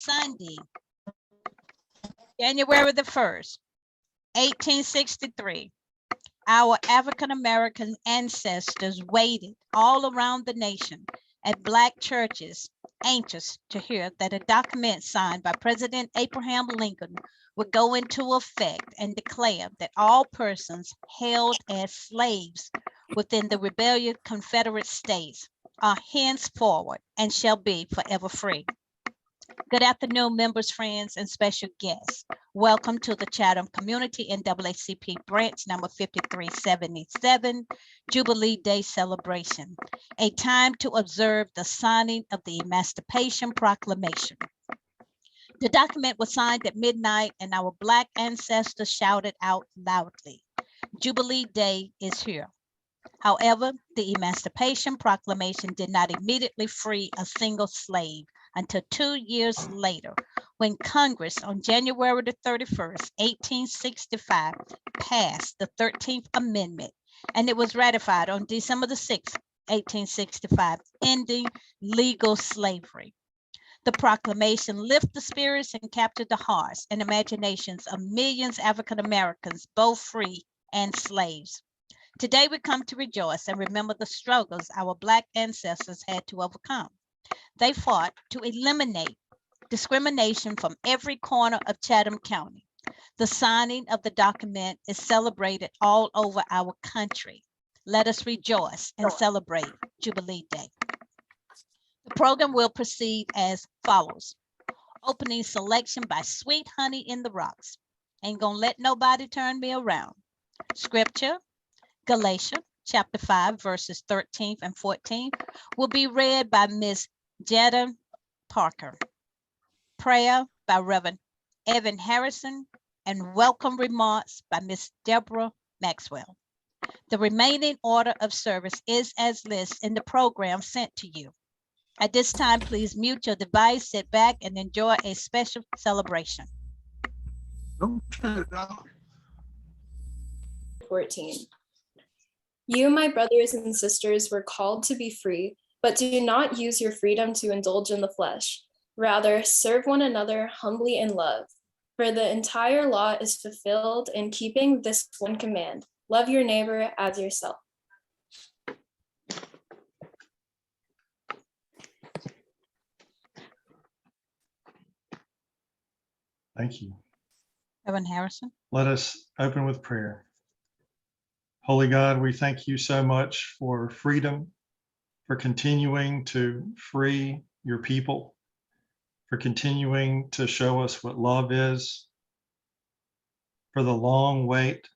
Sunday, January the 1st, 1863, our African-American ancestors waited all around the nation at Black churches, anxious to hear that a document signed by President Abraham Lincoln would go into effect and declare that all persons held as slaves within the rebellious Confederate States are henceforward and shall be forever free. Good afternoon, members, friends, and special guests. Welcome to the Chatham Community NAACP branch number 5377, Jubilee Day celebration, a time to observe the signing of the Emancipation Proclamation. The document was signed at midnight and our Black ancestors shouted out loudly, "Jubilee Day is here." However, the Emancipation Proclamation did not immediately free a single slave until 2 years later, when Congress on January the 31st, 1865, passed the 13th Amendment, and it was ratified on December the 6th, 1865, ending legal slavery. The proclamation lifted the spirits and captured the hearts and imaginations of millions of African Americans, both free and slaves. Today we come to rejoice and remember the struggles our Black ancestors had to overcome. They fought to eliminate discrimination from every corner of Chatham County. The signing of the document is celebrated all over our country. Let us rejoice and celebrate Jubilee Day. The program will proceed as follows. Opening selection by Sweet Honey in the Rocks. Ain't gonna let nobody turn me around. Scripture, Galatians chapter 5, verses 13 and 14 will be read by Ms. Jetta Parker. Prayer by Reverend Evan Harrison and welcome remarks by Ms. Deborah Maxwell. The remaining order of service is as listed in the program sent to you. At this time, please mute your device, sit back, and enjoy a special celebration. 14. You, my brothers and sisters, were called to be free, but do not use your freedom to indulge in the flesh. Rather, serve one another humbly in love. For the entire law is fulfilled in keeping this one command: love your neighbor as yourself. Thank you. Evan Harrison. Let us open with prayer. Holy God, we thank you so much for freedom, for continuing to free your people, for continuing to show us what love is, for the long wait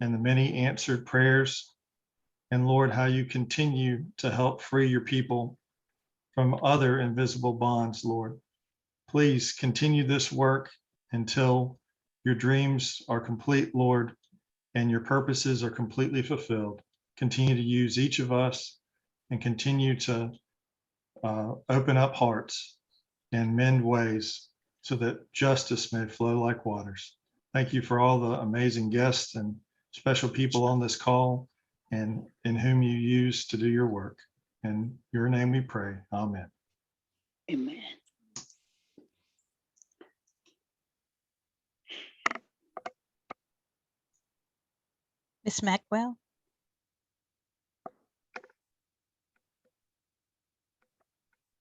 and the many answered prayers, and Lord, how you continue to help free your people from other invisible bonds, Lord. Please continue this work until your dreams are complete, Lord, and your purposes are completely fulfilled. Continue to use each of us and continue to open up hearts and mend ways so that justice may flow like waters. Thank you for all the amazing guests and special people on this call and in whom you use to do your work. In your name we pray, amen. Amen. Ms. Maxwell.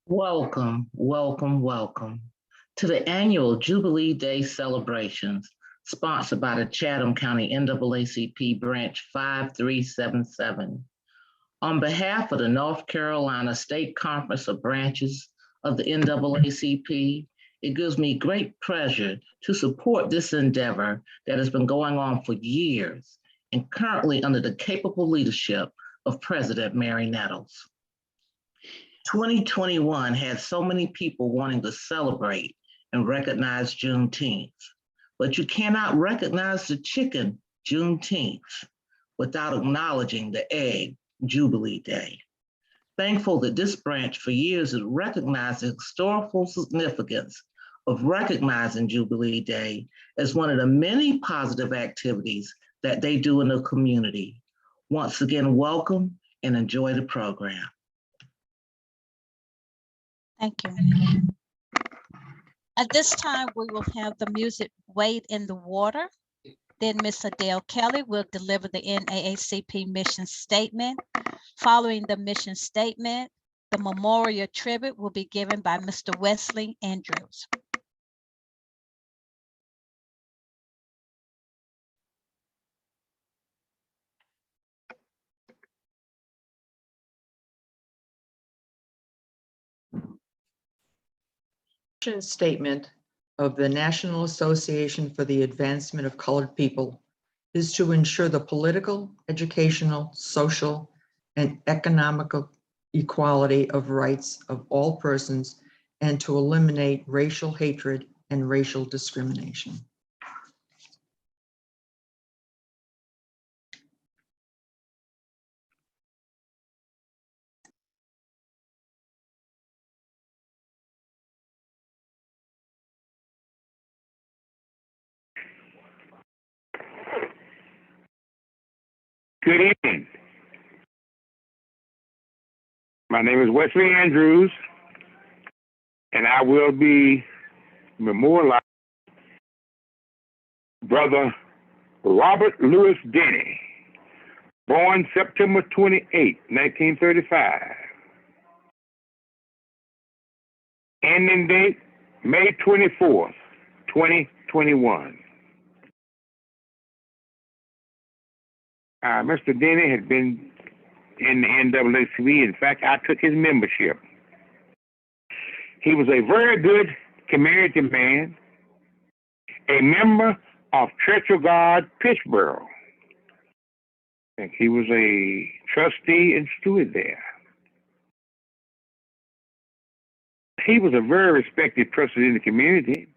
Welcome, welcome, welcome to the annual Jubilee Day celebrations sponsored by the Chatham County NAACP branch 5377. On behalf of the North Carolina State Conference of Branches of the NAACP, it gives me great pleasure to support this endeavor that has been going on for years and currently under the capable leadership of President Mary Nettles. 2021 had so many people wanting to celebrate and recognize Juneteenth, but you cannot recognize the chicken Juneteenth without acknowledging the egg Jubilee Day. Thankful that this branch for years has recognized the historical significance of recognizing Jubilee Day as one of the many positive activities that they do in the community. Once again, welcome and enjoy the program. Thank you. At this time, we will have the music Wade in the Water. Then Ms. Adele Kelly will deliver the NAACP mission statement. Following the mission statement, the memorial tribute will be given by Mr. Wesley Andrews. Mission statement of the National Association for the Advancement of Colored People is to ensure the political, educational, social, and economical equality of rights of all persons and to eliminate racial hatred and racial discrimination. Good evening. My name is Wesley Andrews, and I will be memorializing Brother Robert Louis Denny, born September 28, 1935. Ending date, May 24th, 2021. Mr. Denny had been in the NAACP. In fact, I took his membership. He was a very good community man, a member of Church of God, Pittsburgh. I think he was a trustee and steward there. He was a very respected person in the community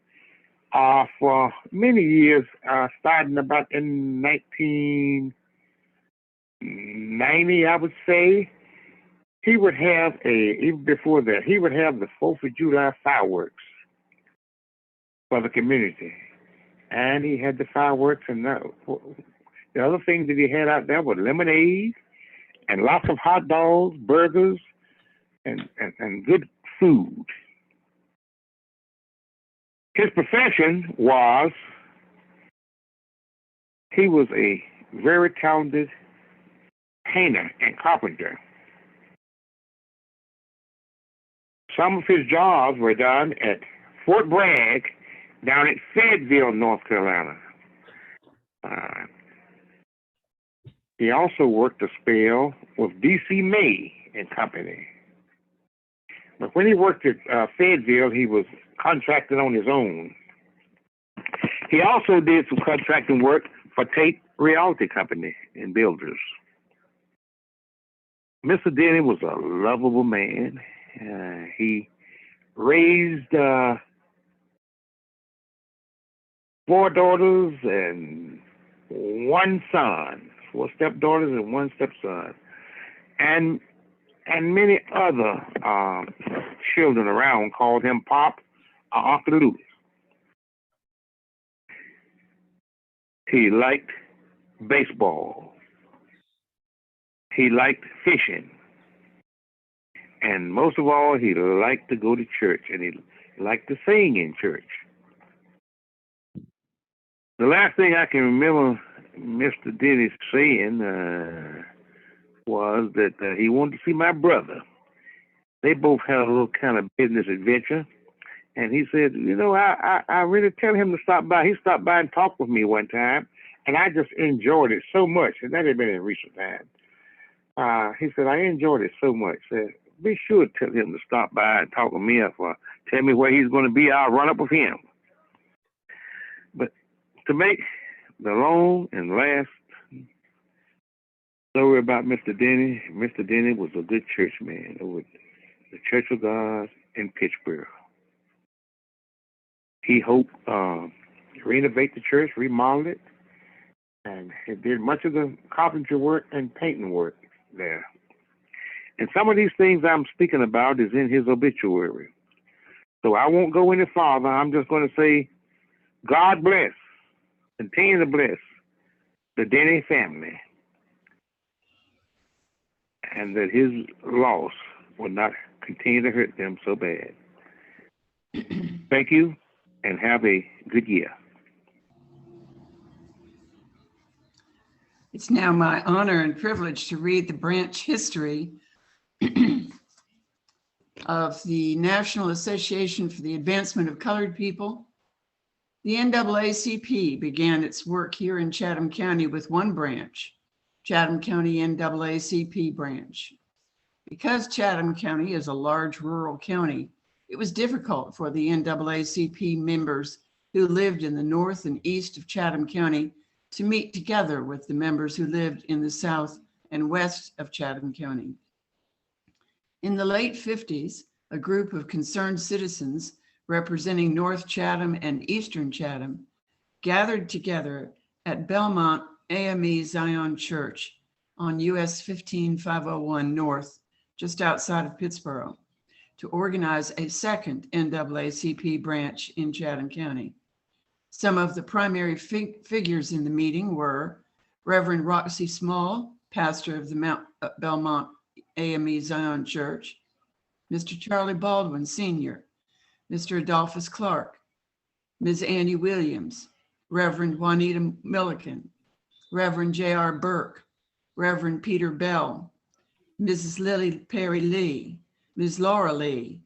for many years, starting about in 1990, I would say. He would have even before that, he would have the 4th of July fireworks for the community. And he had the fireworks, and the other things that he had out there were lemonade and lots of hot dogs, burgers, and good food. His profession was, he was a very talented painter and carpenter. Some of his jobs were done at Fort Bragg down at Fayetteville, North Carolina. He also worked a spell with D.C. May and Company. But when he worked at Fayetteville, he was contracted on his own. He also did some contracting work for Tate Realty Company and builders. Mr. Denny was a lovable man. He raised 4 daughters and 1 son, 4 stepdaughters and 1 stepson, and many other children around called him Pop or Uncle Louis. He liked baseball. He liked fishing. And most of all, he liked to go to church, and he liked to sing in church. The last thing I can remember Mr. Denny saying was that he wanted to see my brother. They both had a little kind of business adventure. And he said, you know, I really tell him to stop by. He stopped by and talked with me one time, and I just enjoyed it so much. And that had been in recent times. He said, I enjoyed it so much. Said, be sure to tell him to stop by and talk with me, or tell me where he's going to be. I'll run up with him. But to make the long and last story about Mr. Denny was a good church man over the Church of God in Pittsburgh. He hoped renovate the church, remodel it, and he did much of the carpentry work and painting work there. And some of these things I'm speaking about is in his obituary. So I won't go any farther. I'm just going to say, God bless, continue to bless the Denny family, and that his loss will not continue to hurt them so bad. Thank you. and have a good year. It's now my honor and privilege to read the branch history of the National Association for the Advancement of Colored People. The NAACP began its work here in Chatham County with one branch, Chatham County NAACP branch. Because Chatham County is a large rural county, it was difficult for the NAACP members who lived in the north and east of Chatham County to meet together with the members who lived in the south and west of Chatham County. In the late 50s, a group of concerned citizens representing North Chatham and Eastern Chatham gathered together at Belmont AME Zion Church on US 15501 North, just outside of Pittsburgh, to organize a second NAACP branch in Chatham County. Some of the primary figures in the meeting were Reverend Roxy Small, pastor of the Belmont AME Zion Church, Mr. Charlie Baldwin Sr., Mr. Adolphus Clark, Ms. Annie Williams, Reverend Juanita Milliken, Reverend J.R. Burke, Reverend Peter Bell, Mrs. Lily Perry Lee, Ms. Laura Lee,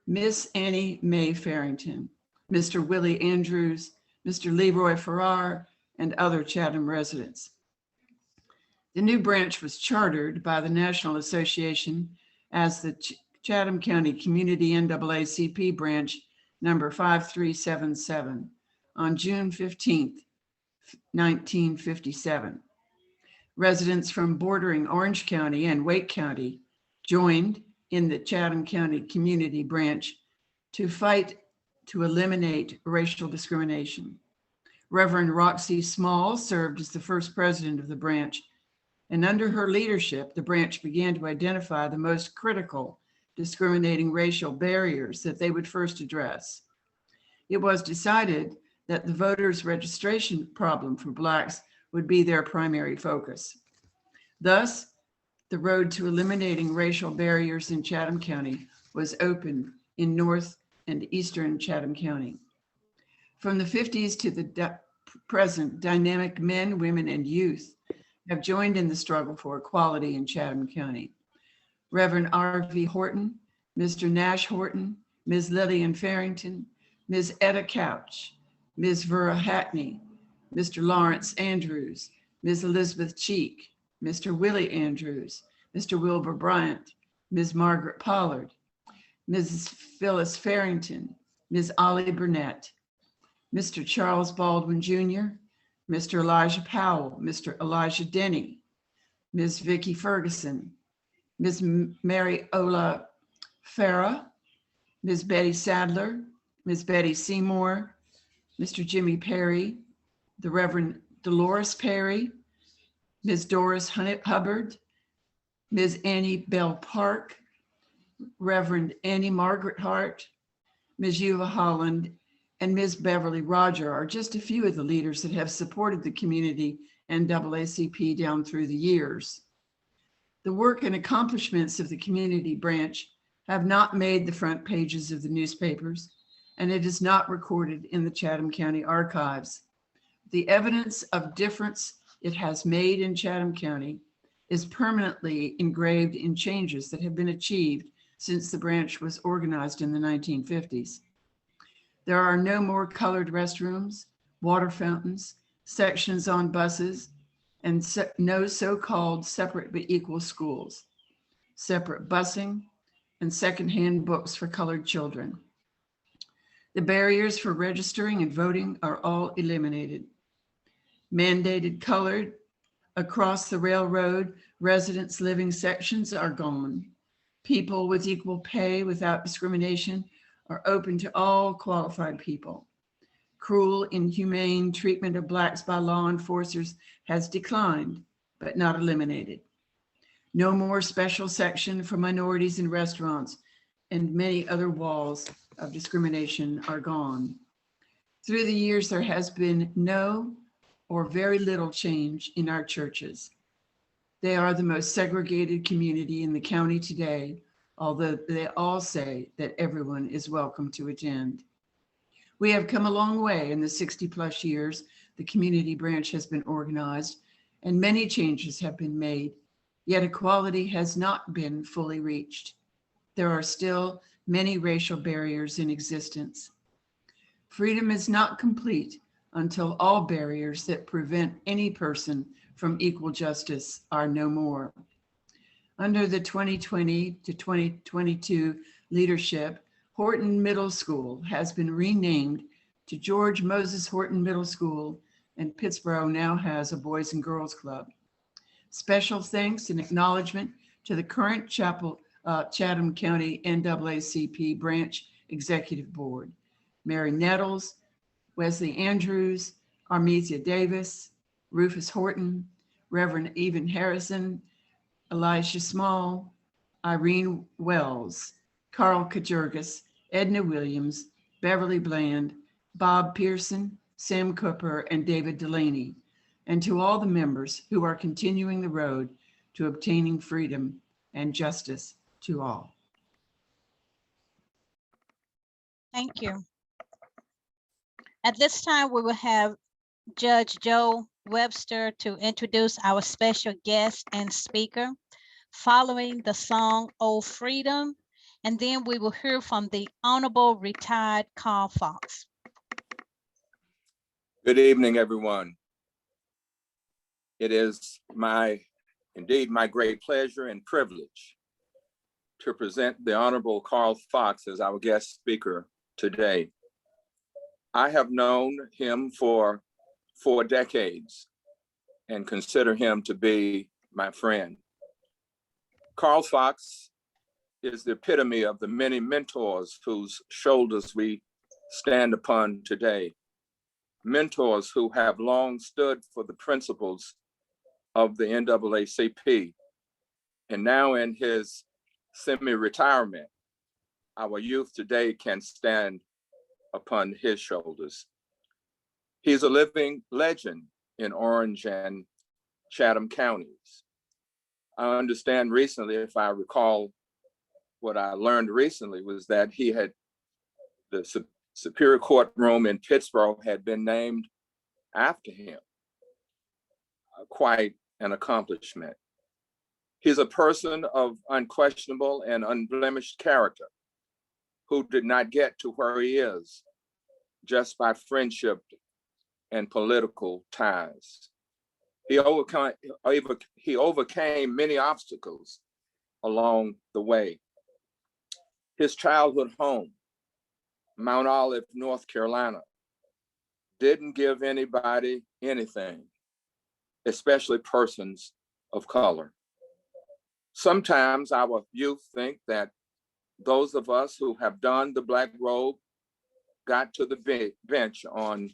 Miss Annie Mae Farrington, Mr. Willie Andrews, Mr. Leroy Farrar, and other Chatham residents. The new branch was chartered by the National Association as the Chatham County Community NAACP branch number 5377 on June 15th, 1957. Residents from bordering Orange County and Wake County joined in the Chatham County Community branch to fight to eliminate racial discrimination. Reverend Roxy Small served as the first president of the branch, and under her leadership, the branch began to identify the most critical discriminating racial barriers that they would first address. It was decided that the voters' registration problem for Blacks would be their primary focus. Thus, the road to eliminating racial barriers in Chatham County was opened in North and Eastern Chatham County. From the 50s to the present, dynamic men, women, and youth have joined in the struggle for equality in Chatham County. Reverend R.V. Horton, Mr. Nash Horton, Ms. Lillian Farrington, Ms. Etta Couch, Ms. Vera Hackney, Mr. Lawrence Andrews, Ms. Elizabeth Cheek, Mr. Willie Andrews, Mr. Wilbur Bryant, Ms. Margaret Pollard, Mrs. Phyllis Farrington, Ms. Ollie Burnett, Mr. Charles Baldwin Jr., Mr. Elijah Powell, Mr. Elijah Denny, Ms. Vicki Ferguson, Ms. Mary Ola Farah, Ms. Betty Sadler, Ms. Betty Seymour, Mr. Jimmy Perry, the Reverend Dolores Perry, Ms. Doris Hubbard, Ms. Annie Bell Park, Reverend Annie Margaret Hart, Ms. Yuva Holland, and Ms. Beverly Roger are just a few of the leaders that have supported the community and NAACP down through the years. The work and accomplishments of the community branch have not made the front pages of the newspapers, and it is not recorded in the Chatham County archives. The evidence of difference it has made in Chatham County is permanently engraved in changes that have been achieved since the branch was organized in the 1950s. There are no more colored restrooms, water fountains, sections on buses, and no so-called separate but equal schools, separate busing, and secondhand books for colored children. The barriers for registering and voting are all eliminated. Mandated colored across the railroad residents living sections are gone. People with equal pay without discrimination are open to all qualified people. Cruel, inhumane treatment of Blacks by law enforcers has declined, but not eliminated. No more special section for minorities in restaurants, and many other walls of discrimination are gone. Through the years, there has been no or very little change in our churches. They are the most segregated community in the county today, although they all say that everyone is welcome to attend. We have come a long way in the 60+ years the community branch has been organized, and many changes have been made, yet equality has not been fully reached. There are still many racial barriers in existence. Freedom is not complete until all barriers that prevent any person from equal justice are no more. Under the 2020 to 2022 leadership, Horton Middle School has been renamed to George Moses Horton Middle School, and Pittsboro now has a Boys and Girls Club. Special thanks and acknowledgement to the current Chatham County NAACP Branch Executive Board, Mary Nettles, Wesley Andrews, Armethea Davis, Rufus Horton, Reverend Even Harrison, Elijah Small, Irene Wells, Carl Kajurgis, Edna Williams, Beverly Bland, Bob Pearson, Sam Cooper, and David Delaney, and to all the members who are continuing the road to obtaining freedom and justice to all. Thank you. At this time, we will have Judge Joe Webster to introduce our special guest and speaker, following the song "Oh Freedom," and then we will hear from the Honorable Retired Carl Fox. Good evening, everyone. It is indeed my great pleasure and privilege to present the Honorable Carl Fox as our guest speaker today. I have known him for 4 decades and consider him to be my friend. Carl Fox is the epitome of the many mentors whose shoulders we stand upon today. Mentors who have long stood for the principles of the NAACP. And now in his semi-retirement, our youth today can stand upon his shoulders. He's a living legend in Orange and Chatham counties. I understand recently, if I recall what I learned recently, was that he had the Superior Court room in Pittsboro had been named after him. Quite an accomplishment. He's a person of unquestionable and unblemished character who did not get to where he is just by friendship and political ties. He overcame many obstacles along the way. His childhood home, Mount Olive, North Carolina, didn't give anybody anything, especially persons of color. Sometimes our youth think that those of us who have donned the black robe got to the bench on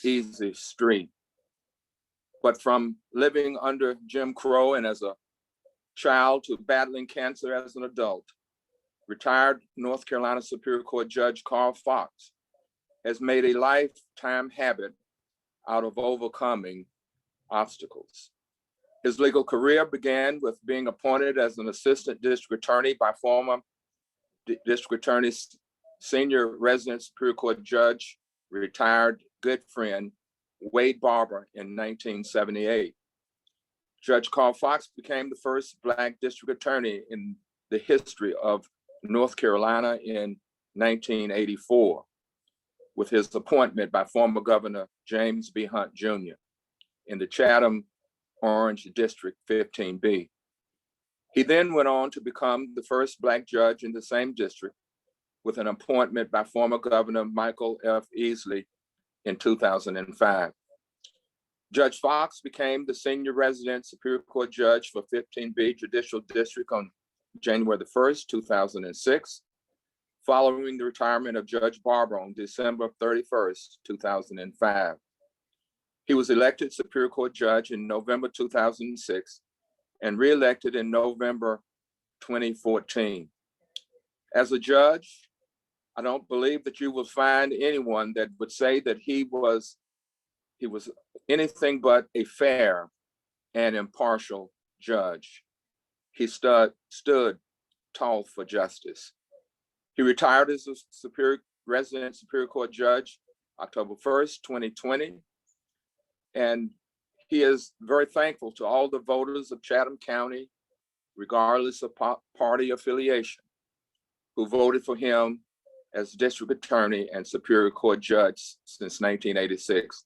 easy street. But from living under Jim Crow and as a child to battling cancer as an adult, retired North Carolina Superior Court Judge Carl Fox has made a lifetime habit out of overcoming obstacles. His legal career began with being appointed as an assistant district attorney by former district attorney's senior resident Superior Court judge, retired good friend, Wade Barber in 1978. Judge Carl Fox became the first Black district attorney in the history of North Carolina in 1984, with his appointment by former Governor James B. Hunt Jr. in the Chatham Orange District 15B. He then went on to become the first Black judge in the same district with an appointment by former Governor Michael F. Easley in 2005. Judge Fox became the senior resident Superior Court judge for 15B Judicial District on January the 1st, 2006, following the retirement of Judge Barber on December 31st, 2005. He was elected Superior Court judge in November 2006 and re-elected in November 2014. As a judge, I don't believe that you will find anyone that would say that he was anything but a fair and impartial judge. He stood tall for justice. He retired as a Superior resident Superior Court judge, October 1st, 2020. And he is very thankful to all the voters of Chatham County, regardless of party affiliation, who voted for him as district attorney and Superior Court judge since 1986.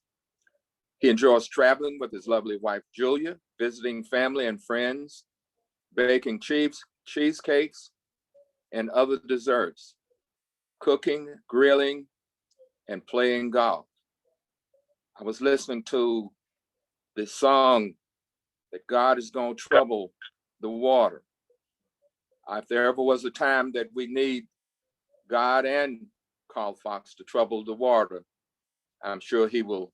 He enjoys traveling with his lovely wife, Julia, visiting family and friends, baking cheesecakes and other desserts, cooking, grilling, and playing golf. I was listening to the song that God is going to trouble the water. If there ever was a time that we need God and Carl Fox to trouble the water, I'm sure he will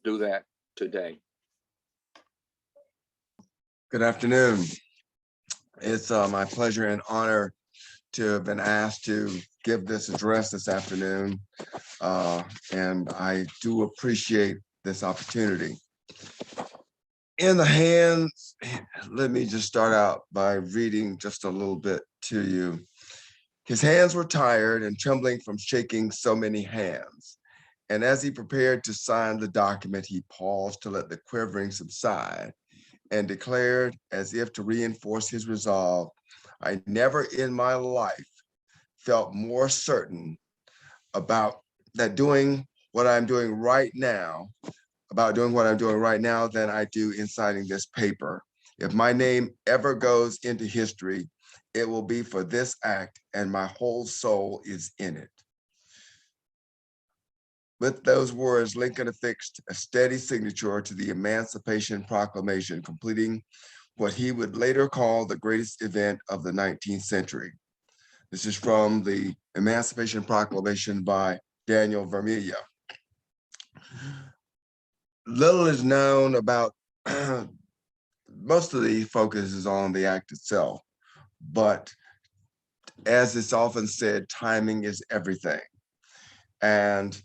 do that today. Good afternoon. It's my pleasure and honor to have been asked to give this address this afternoon. And I do appreciate this opportunity. In the hands, let me just start out by reading just a little bit to you. His hands were tired and trembling from shaking so many hands. And as he prepared to sign the document, he paused to let the quivering subside and declared, as if to reinforce his resolve, "I never in my life felt more certain about doing what I'm doing right now than I do in signing this paper. If my name ever goes into history, it will be for this act, and my whole soul is in it." With those words, Lincoln affixed a steady signature to the Emancipation Proclamation, completing what he would later call the greatest event of the 19th century. This is from the Emancipation Proclamation by Daniel Vermilye. Little is known about, most of the focus is on the act itself, but as it's often said, timing is everything. And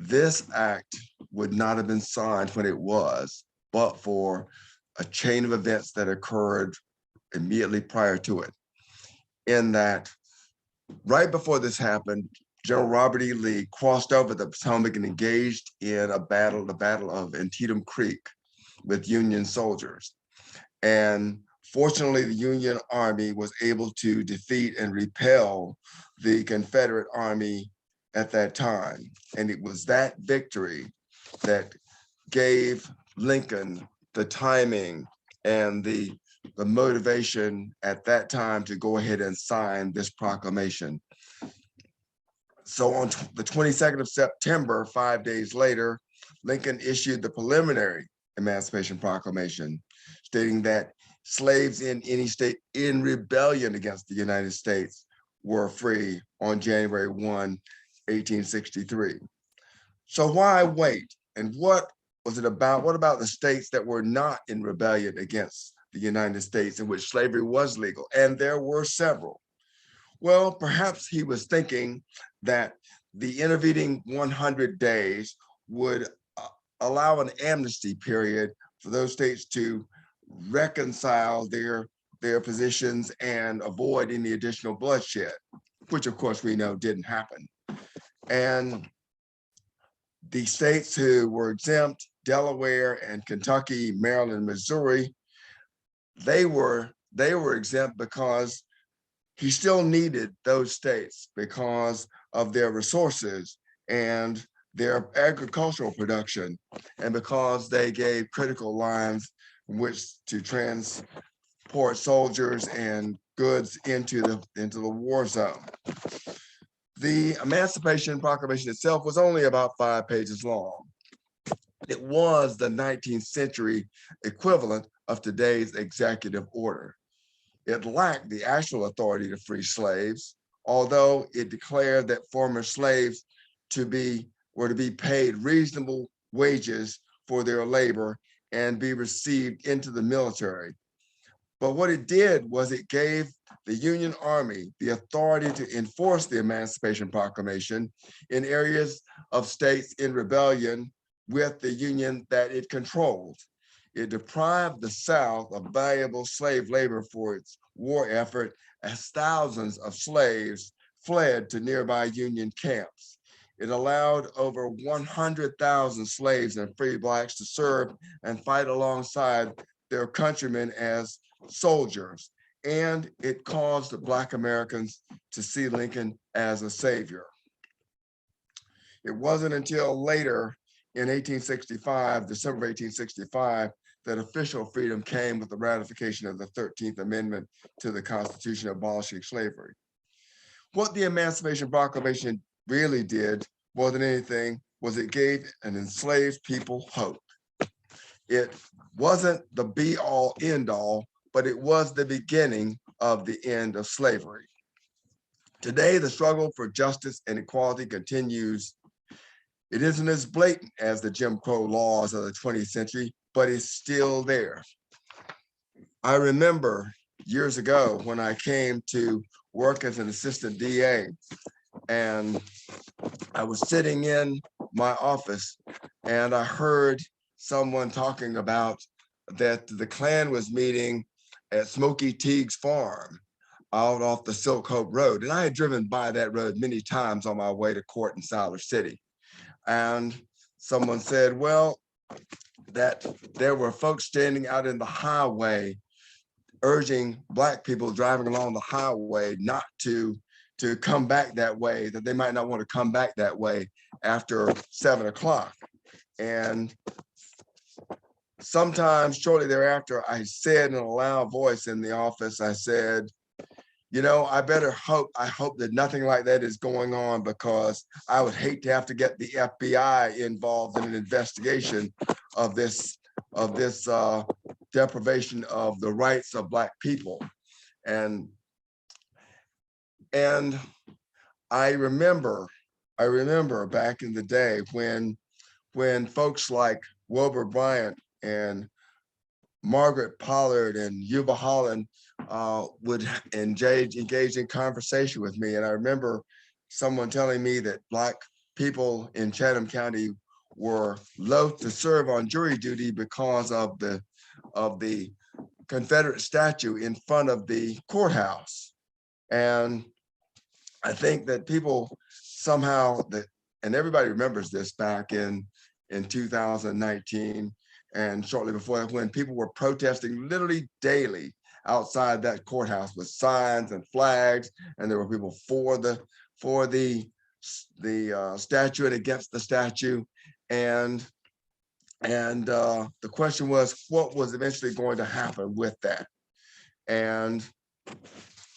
this act would not have been signed when it was, but for a chain of events that occurred immediately prior to it. In that, right before this happened, General Robert E. Lee crossed over the Potomac and engaged in the Battle of Antietam Creek with Union soldiers. And fortunately, the Union Army was able to defeat and repel the Confederate Army at that time. And it was that victory that gave Lincoln the timing and the motivation at that time to go ahead and sign this proclamation. So on the 22nd of September, 5 days later, Lincoln issued the preliminary Emancipation Proclamation, stating that slaves in any state in rebellion against the United States were free on January 1, 1863. So why wait? And what was it about? What about the states that were not in rebellion against the United States in which slavery was legal? And there were several. Well, perhaps he was thinking that the intervening 100 days would allow an amnesty period for those states to reconcile their positions and avoid any additional bloodshed, which of course we know didn't happen. And the states who were exempt, Delaware and Kentucky, Maryland, Missouri, they were exempt because he still needed those states because of their resources and their agricultural production, and because they gave critical lines from which to transport soldiers and goods into the war zone. The Emancipation Proclamation itself was only about 5 pages long. It was the 19th century equivalent of today's executive order. It lacked the actual authority to free slaves, although it declared that former slaves were to be paid reasonable wages for their labor and be received into the military. But what it did was it gave the Union Army the authority to enforce the Emancipation Proclamation in areas of states in rebellion with the Union that it controlled. It deprived the South of valuable slave labor for its war effort, as thousands of slaves fled to nearby Union camps. It allowed over 100,000 slaves and free blacks to serve and fight alongside their countrymen as soldiers. And it caused Black Americans to see Lincoln as a savior. It wasn't until later in 1865, December 1865, that official freedom came with the ratification of the 13th Amendment to the Constitution abolishing slavery. What the Emancipation Proclamation really did, more than anything, was it gave an enslaved people hope. It wasn't the be-all, end-all, but it was the beginning of the end of slavery. Today, the struggle for justice and equality continues. It isn't as blatant as the Jim Crow laws of the 20th century, but it's still there. I remember years ago when I came to work as an assistant DA, and I was sitting in my office and I heard someone talking about that the Klan was meeting at Smokey Teague's farm out off the Silk Hope Road. And I had driven by that road many times on my way to court in Siler City. And someone said, well, that there were folks standing out in the highway urging Black people driving along the highway not to come back that way, that they might not want to come back that way after 7 o'clock. And sometimes shortly thereafter, I said in a loud voice in the office, I said, you know, I hope that nothing like that is going on, because I would hate to have to get the FBI involved in an investigation of this deprivation of the rights of Black people. And I remember back in the day when folks like Wilbur Bryant and Margaret Pollard and Yuba Holland would engage in conversation with me. And I remember someone telling me that Black people in Chatham County were loath to serve on jury duty because of the Confederate statue in front of the courthouse. And I think that people somehow, and everybody remembers this back in 2019 and shortly before that, when people were protesting literally daily outside that courthouse with signs and flags, and there were people for the statue and against the statue. And the question was, what was eventually going to happen with that? And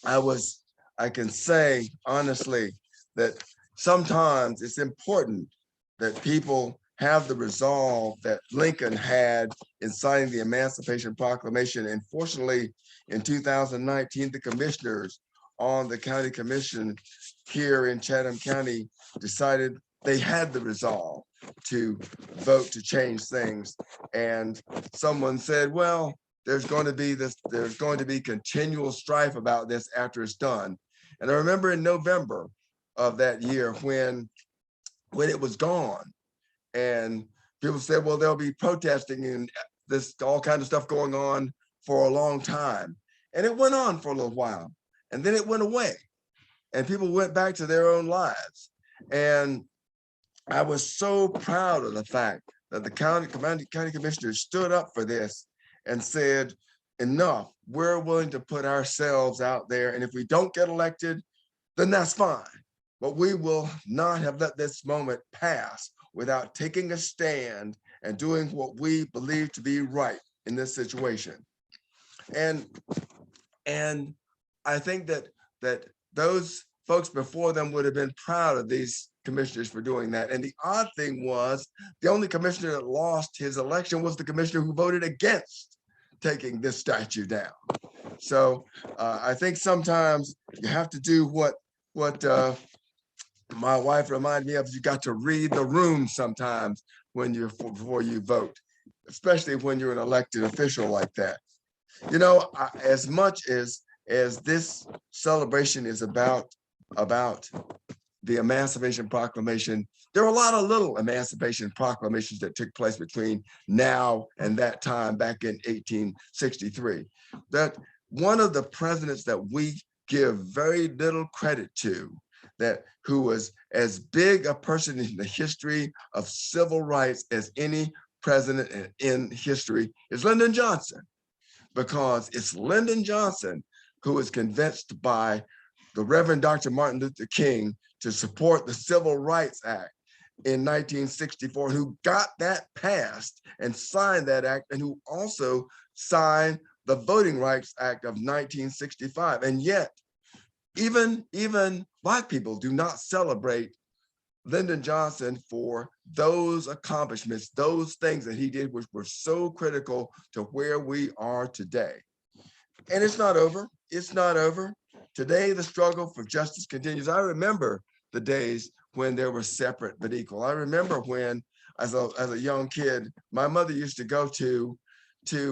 I can say honestly that sometimes it's important that people have the resolve that Lincoln had in signing the Emancipation Proclamation. And fortunately, in 2019, the commissioners on the county commission here in Chatham County decided they had the resolve to vote to change things. And someone said, well, there's going to be continual strife about this after it's done. And I remember in November of that year when it was gone, and people said, well, they'll be protesting and this all kinds of stuff going on for a long time. And it went on for a little while, and then it went away, and people went back to their own lives. And I was so proud of the fact that the county commissioners stood up for this and said, enough, we're willing to put ourselves out there. And if we don't get elected, then that's fine. But we will not have let this moment pass without taking a stand and doing what we believe to be right in this situation. And I think that those folks before them would have been proud of these commissioners for doing that. And the odd thing was, the only commissioner that lost his election was the commissioner who voted against taking this statue down. So I think sometimes you have to do what my wife reminded me of. You got to read the room sometimes before you vote, especially when you're an elected official like that. You know, as much as this celebration is about the Emancipation Proclamation, there are a lot of little Emancipation Proclamations that took place between now and that time back in 1863. That one of the presidents that we give very little credit to that who was as big a person in the history of civil rights as any president in history is Lyndon Johnson, because it's Lyndon Johnson who was convinced by the Reverend Dr. Martin Luther King to support the Civil Rights Act in 1964, who got that passed and signed that act, and who also signed the Voting Rights Act of 1965. And yet, even Black people do not celebrate Lyndon Johnson for those accomplishments, those things that he did, which were so critical to where we are today. And it's not over. It's not over. Today, the struggle for justice continues. I remember the days when there were separate but equal. I remember when, as a young kid, my mother used to go to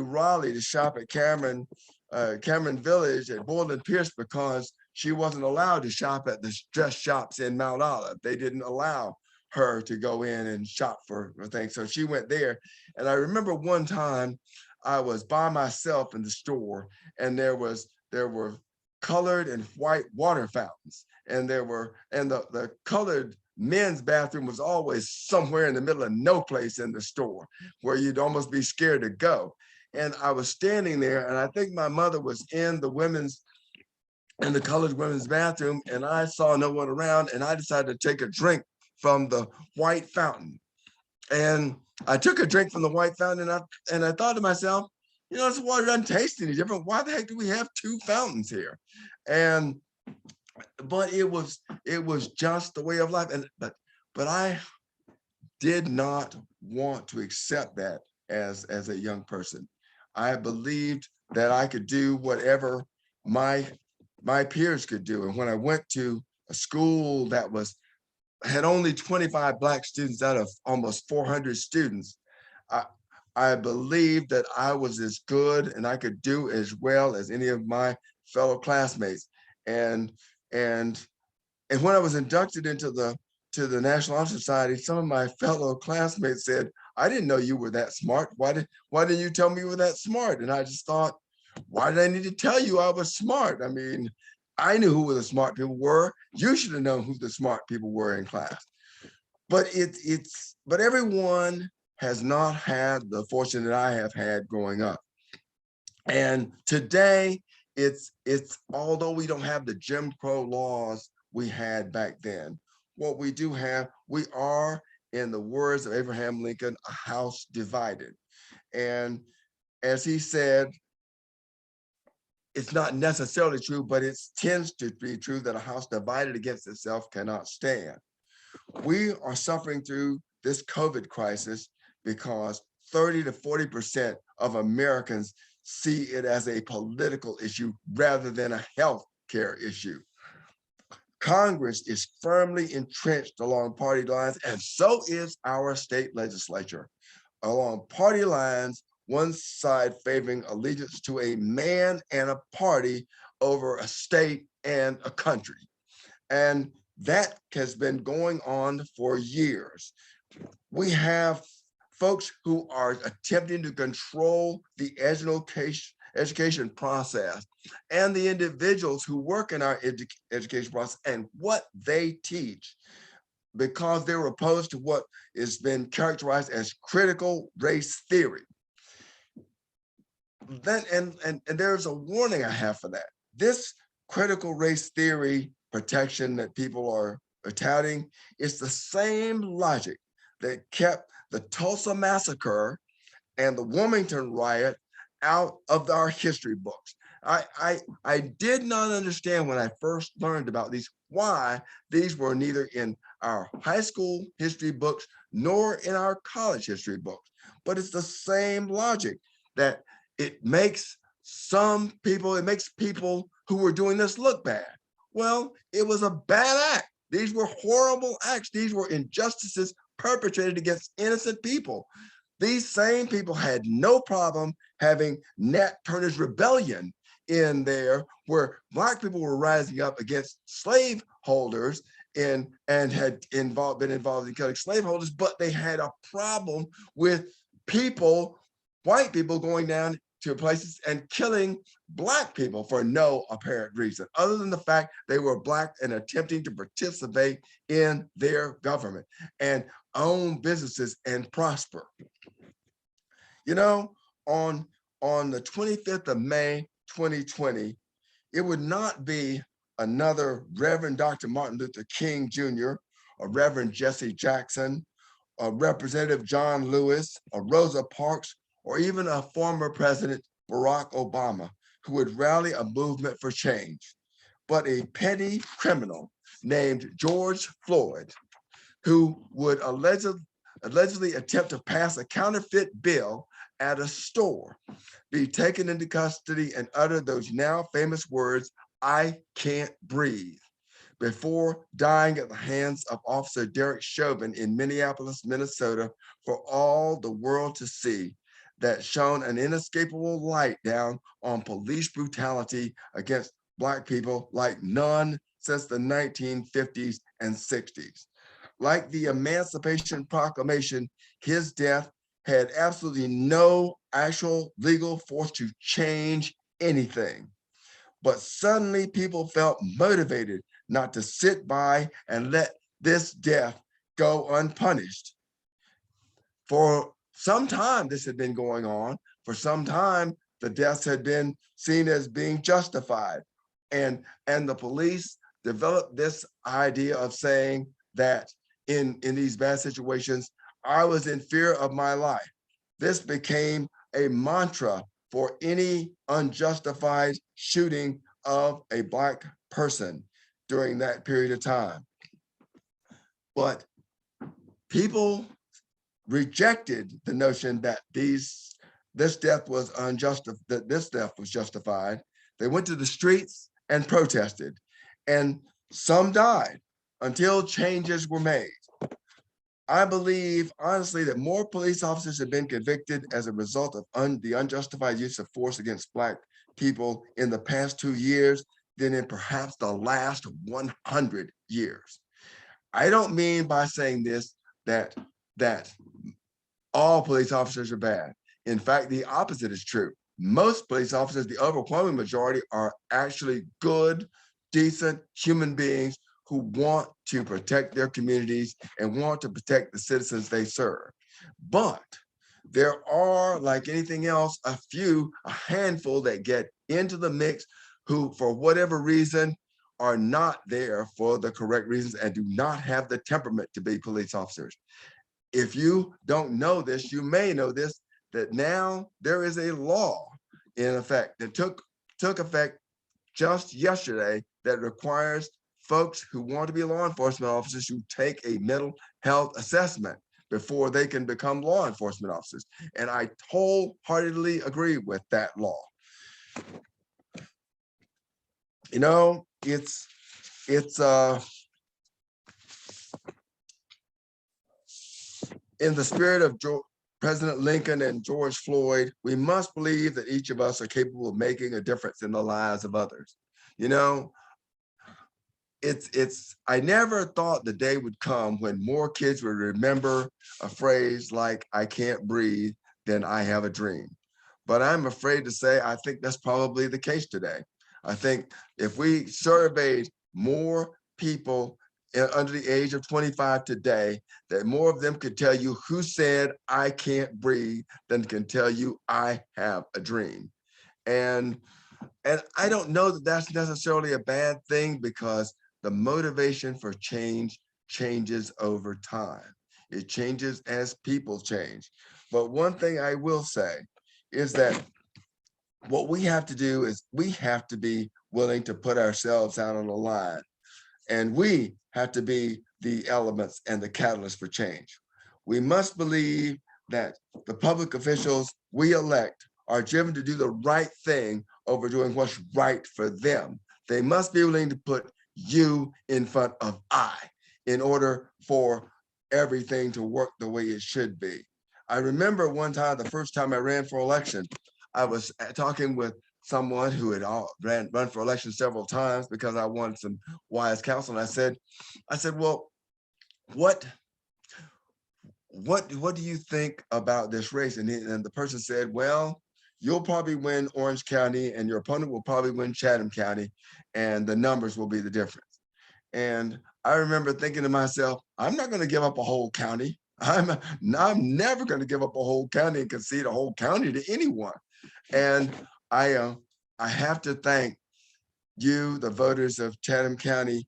Raleigh to shop at Cameron Village at Boyland Pierce, because she wasn't allowed to shop at the dress shops in Mount Olive. They didn't allow her to go in and shop for things. So she went there. And I remember one time I was by myself in the store, and there were colored and white water fountains. And the colored men's bathroom was always somewhere in the middle of no place in the store, where you'd almost be scared to go. And I was standing there, and I think my mother was in the colored women's bathroom, and I saw no one around, and I decided to take a drink from the white fountain. And I took a drink from the white fountain, and I thought to myself, you know, this water doesn't taste any different. Why the heck do we have two fountains here? But it was just the way of life. But I did not want to accept that as a young person. I believed that I could do whatever my peers could do. And when I went to a school that had only 25 Black students out of almost 400 students, I believed that I was as good and I could do as well as any of my fellow classmates. And when I was inducted into the National Honor Society, some of my fellow classmates said, "I didn't know you were that smart. Why didn't you tell me you were that smart?" And I just thought, why did I need to tell you I was smart? I mean, I knew who the smart people were. You should have known who the smart people were in class. But but everyone has not had the fortune that I have had growing up. And today, it's although we don't have the Jim Crow laws we had back then, what we do have, we are, in the words of Abraham Lincoln, a house divided. And as he said, it's not necessarily true, but it tends to be true that a house divided against itself cannot stand. We are suffering through this COVID crisis because 30 to 40% of Americans see it as a political issue rather than a health care issue. Congress is firmly entrenched along party lines, and so is our state legislature. Along party lines, one side favoring allegiance to a man and a party over a state and a country. And that has been going on for years. We have folks who are attempting to control the education process and the individuals who work in our education process and what they teach, because they're opposed to what has been characterized as critical race theory. Then, and there's a warning I have for that. This critical race theory protection that people are touting is the same logic that kept the Tulsa massacre and the Wilmington riot out of our history books. I did not understand when I first learned about these, why these were neither in our high school history books nor in our college history books. But it's the same logic that it makes people who were doing this look bad. Well, it was a bad act. These were horrible acts. These were injustices perpetrated against innocent people. These same people had no problem having Nat Turner's Rebellion in there, where Black people were rising up against slaveholders and had been involved in killing slaveholders, but they had a problem with white people going down to places and killing Black people for no apparent reason, other than the fact they were Black and attempting to participate in their government and own businesses and prosper. You know, on the 25th of May, 2020, it would not be another Reverend Dr. Martin Luther King Jr., or Reverend Jesse Jackson, or Representative John Lewis, or Rosa Parks, or even a former President Barack Obama, who would rally a movement for change, but a petty criminal named George Floyd, who would allegedly attempt to pass a counterfeit bill at a store, be taken into custody and utter those now famous words, "I can't breathe," before dying at the hands of Officer Derek Chauvin in Minneapolis, Minnesota, for all the world to see, that shone an inescapable light down on police brutality against Black people like none since the 1950s and 60s. Like the Emancipation Proclamation, his death had absolutely no actual legal force to change anything. But suddenly people felt motivated not to sit by and let this death go unpunished. For some time, this had been going on. For some time, the deaths had been seen as being justified. And the police developed this idea of saying that in these bad situations, I was in fear of my life. This became a mantra for any unjustified shooting of a Black person during that period of time. But people rejected the notion that this death was justified. They went to the streets and protested, and some died until changes were made. I believe, honestly, that more police officers have been convicted as a result of the unjustified use of force against Black people in the past 2 years than in perhaps the last 100 years. I don't mean by saying this that all police officers are bad. In fact, the opposite is true. Most police officers, the overwhelming majority, are actually good, decent human beings who want to protect their communities and want to protect the citizens they serve. But there are, like anything else, a handful that get into the mix who, for whatever reason, are not there for the correct reasons and do not have the temperament to be police officers. If you don't know this, you may know this, that now there is a law in effect that took effect just yesterday that requires folks who want to be law enforcement officers to take a mental health assessment before they can become law enforcement officers. And I wholeheartedly agree with that law. You know, it's in the spirit of President Lincoln and George Floyd, we must believe that each of us are capable of making a difference in the lives of others. You know, I never thought the day would come when more kids would remember a phrase like, "I can't breathe," than "I have a dream." But I'm afraid to say, I think that's probably the case today. I think if we surveyed more people under the age of 25 today, that more of them could tell you who said, "I can't breathe," than can tell you, "I have a dream." And I don't know that that's necessarily a bad thing, because the motivation for change changes over time. It changes as people change. But one thing I will say is that what we have to do is we have to be willing to put ourselves out on the line. And we have to be the elements and the catalyst for change. We must believe that the public officials we elect are driven to do the right thing over doing what's right for them. They must be willing to put you in front of I in order for everything to work the way it should be. I remember one time, the first time I ran for election, I was talking with someone who had run for election several times because I wanted some wise counsel. And I said, well, what do you think about this race? And the person said, well, you'll probably win Orange County and your opponent will probably win Chatham County, and the numbers will be the difference. And I remember thinking to myself, I'm not going to give up a whole county. I'm never going to give up a whole county and concede a whole county to anyone. And I have to thank you, the voters of Chatham County,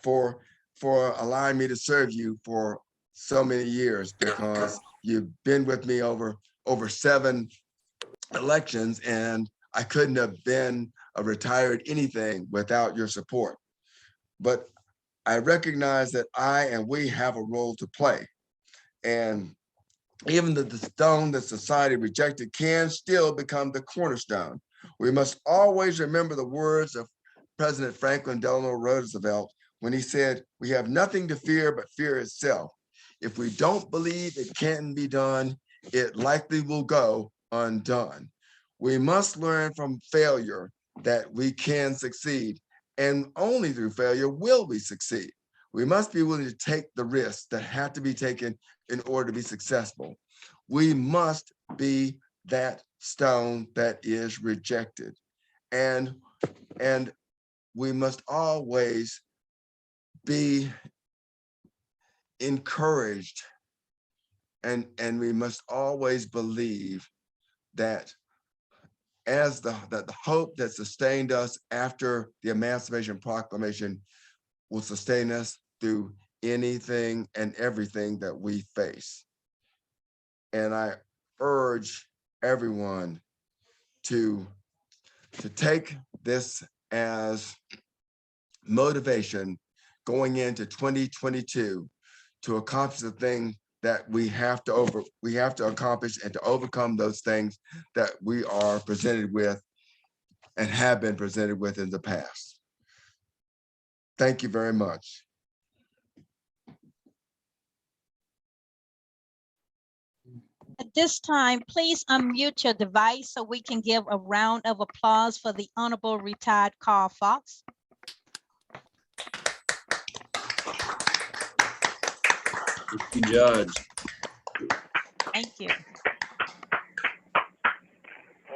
for allowing me to serve you for so many years, because you've been with me over 7 elections, and I couldn't have been a retired anything without your support. But I recognize that I and we have a role to play. And even the stone that society rejected can still become the cornerstone. We must always remember the words of President Franklin Delano Roosevelt when he said, "We have nothing to fear but fear itself. If we don't believe it can be done, it likely will go undone." We must learn from failure that we can succeed, and only through failure will we succeed. We must be willing to take the risks that have to be taken in order to be successful. We must be that stone that is rejected. And we must always be encouraged, and we must always believe that as the hope that sustained us after the Emancipation Proclamation will sustain us through anything and everything that we face. And I urge everyone to take this as motivation going into 2022 to accomplish the thing that we have to accomplish, and to overcome those things that we are presented with and have been presented with in the past. Thank you very much. At this time, please unmute your device so we can give a round of applause for the Honorable Retired Carl Fox. Thank you, Judge. Thank you.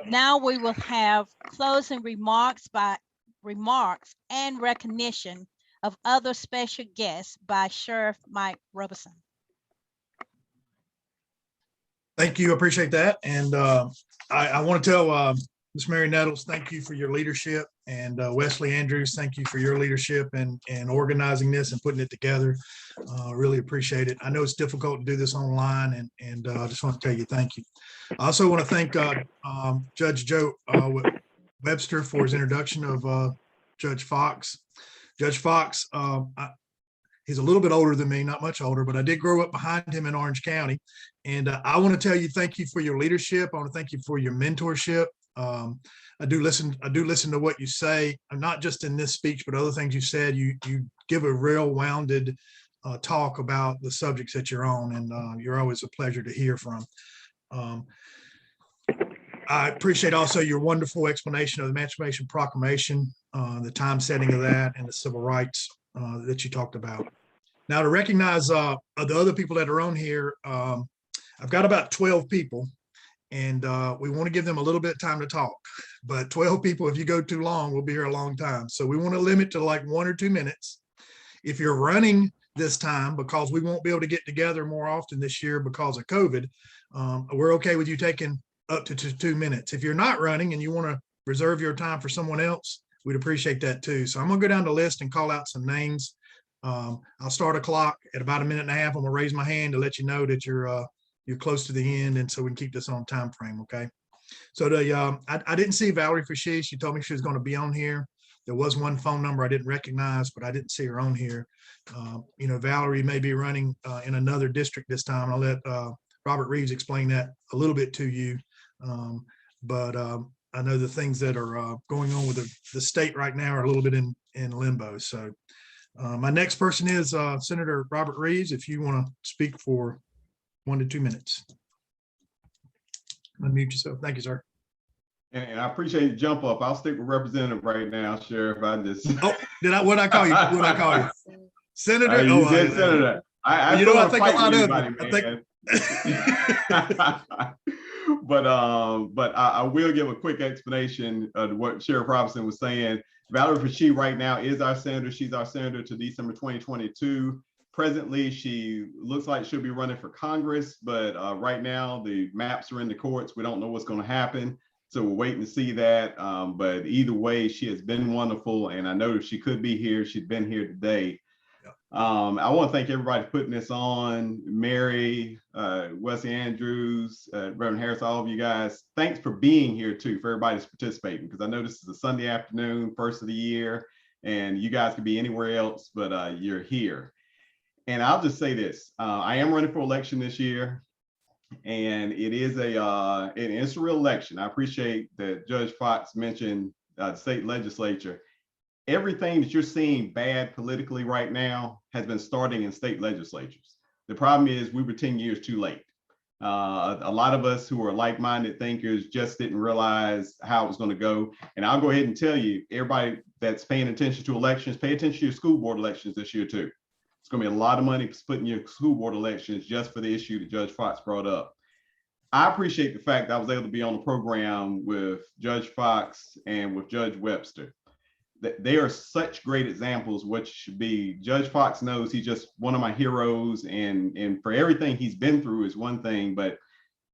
Now we will have closing remarks and recognition of other special guests by Sheriff Mike Roberson. Thank you. Appreciate that. And I want to tell Ms. Mary Nettles, thank you for your leadership. And Wesley Andrews, thank you for your leadership and organizing this and putting it together. Really appreciate it. I know it's difficult to do this online, and I just want to tell you thank you. I also want to thank Judge Joe Webster for his introduction of Judge Fox. Judge Fox, he's a little bit older than me, not much older, but I did grow up behind him in Orange County. And I want to tell you, thank you for your leadership. I want to thank you for your mentorship. I do listen to what you say, not just in this speech, but other things you said. You give a real rounded talk about the subjects that you're on, and you're always a pleasure to hear from. I appreciate also your wonderful explanation of the Emancipation Proclamation, the time setting of that, and the civil rights that you talked about. Now, to recognize the other people that are on here, I've got about 12 people, and we want to give them a little bit of time to talk. But 12 people, if you go too long, we'll be here a long time. So we want to limit to like 1 or 2 minutes. If you're running this time, because we won't be able to get together more often this year because of COVID, we're okay with you taking up to 2 minutes. If you're not running and you want to reserve your time for someone else, we'd appreciate that too. So I'm gonna go down the list and call out some names. I'll start a clock at about 1.5 minutes. I'm gonna raise my hand to let you know that you're close to the end, and so we can keep this on time frame, okay? So I didn't see Valerie Fashy. She told me she was going to be on here. There was one phone number I didn't recognize, but I didn't see her on here. Valerie may be running in another district this time. I'll let Robert Reeves explain that a little bit to you. But I know the things that are going on with the state right now are a little bit in limbo. So my next person is Senator Robert Reeves. If you want to speak for 1 to 2 minutes. Unmute yourself. Thank you, sir. And I appreciate the jump up. I'll stick with representative right now, Sheriff. I just what'd I call you? What'd I call you? Senator? You said Senator. I think a lot of them. But I will give a quick explanation of what Sheriff Robinson was saying. Valerie Pache right now is our senator. She's our senator to December 2022. Presently, she looks like she'll be running for Congress, but right now the maps are in the courts. We don't know what's going to happen. So we're waiting to see that. But either way, she has been wonderful. And I know if she could be here, she'd been here today. I want to thank everybody for putting this on. Mary, Wesley Andrews, Reverend Harris, all of you guys. Thanks for being here too, for everybody that's participating, because I know this is a Sunday afternoon, first of the year, and you guys could be anywhere else, but you're here. And I'll just say this, I am running for election this year, and it is it's a real election. I appreciate that Judge Fox mentioned the state legislature. Everything that you're seeing bad politically right now has been starting in state legislatures. The problem is we were 10 years too late. A lot of us who are like-minded thinkers just didn't realize how it was going to go. And I'll go ahead and tell you, everybody that's paying attention to elections, pay attention to your school board elections this year too. It's going to be a lot of money put in your school board elections just for the issue that Judge Fox brought up. I appreciate the fact that I was able to be on the program with Judge Fox and with Judge Webster. They are such great examples of what should be. Judge Fox knows he's just one of my heroes, and for everything he's been through is one thing, but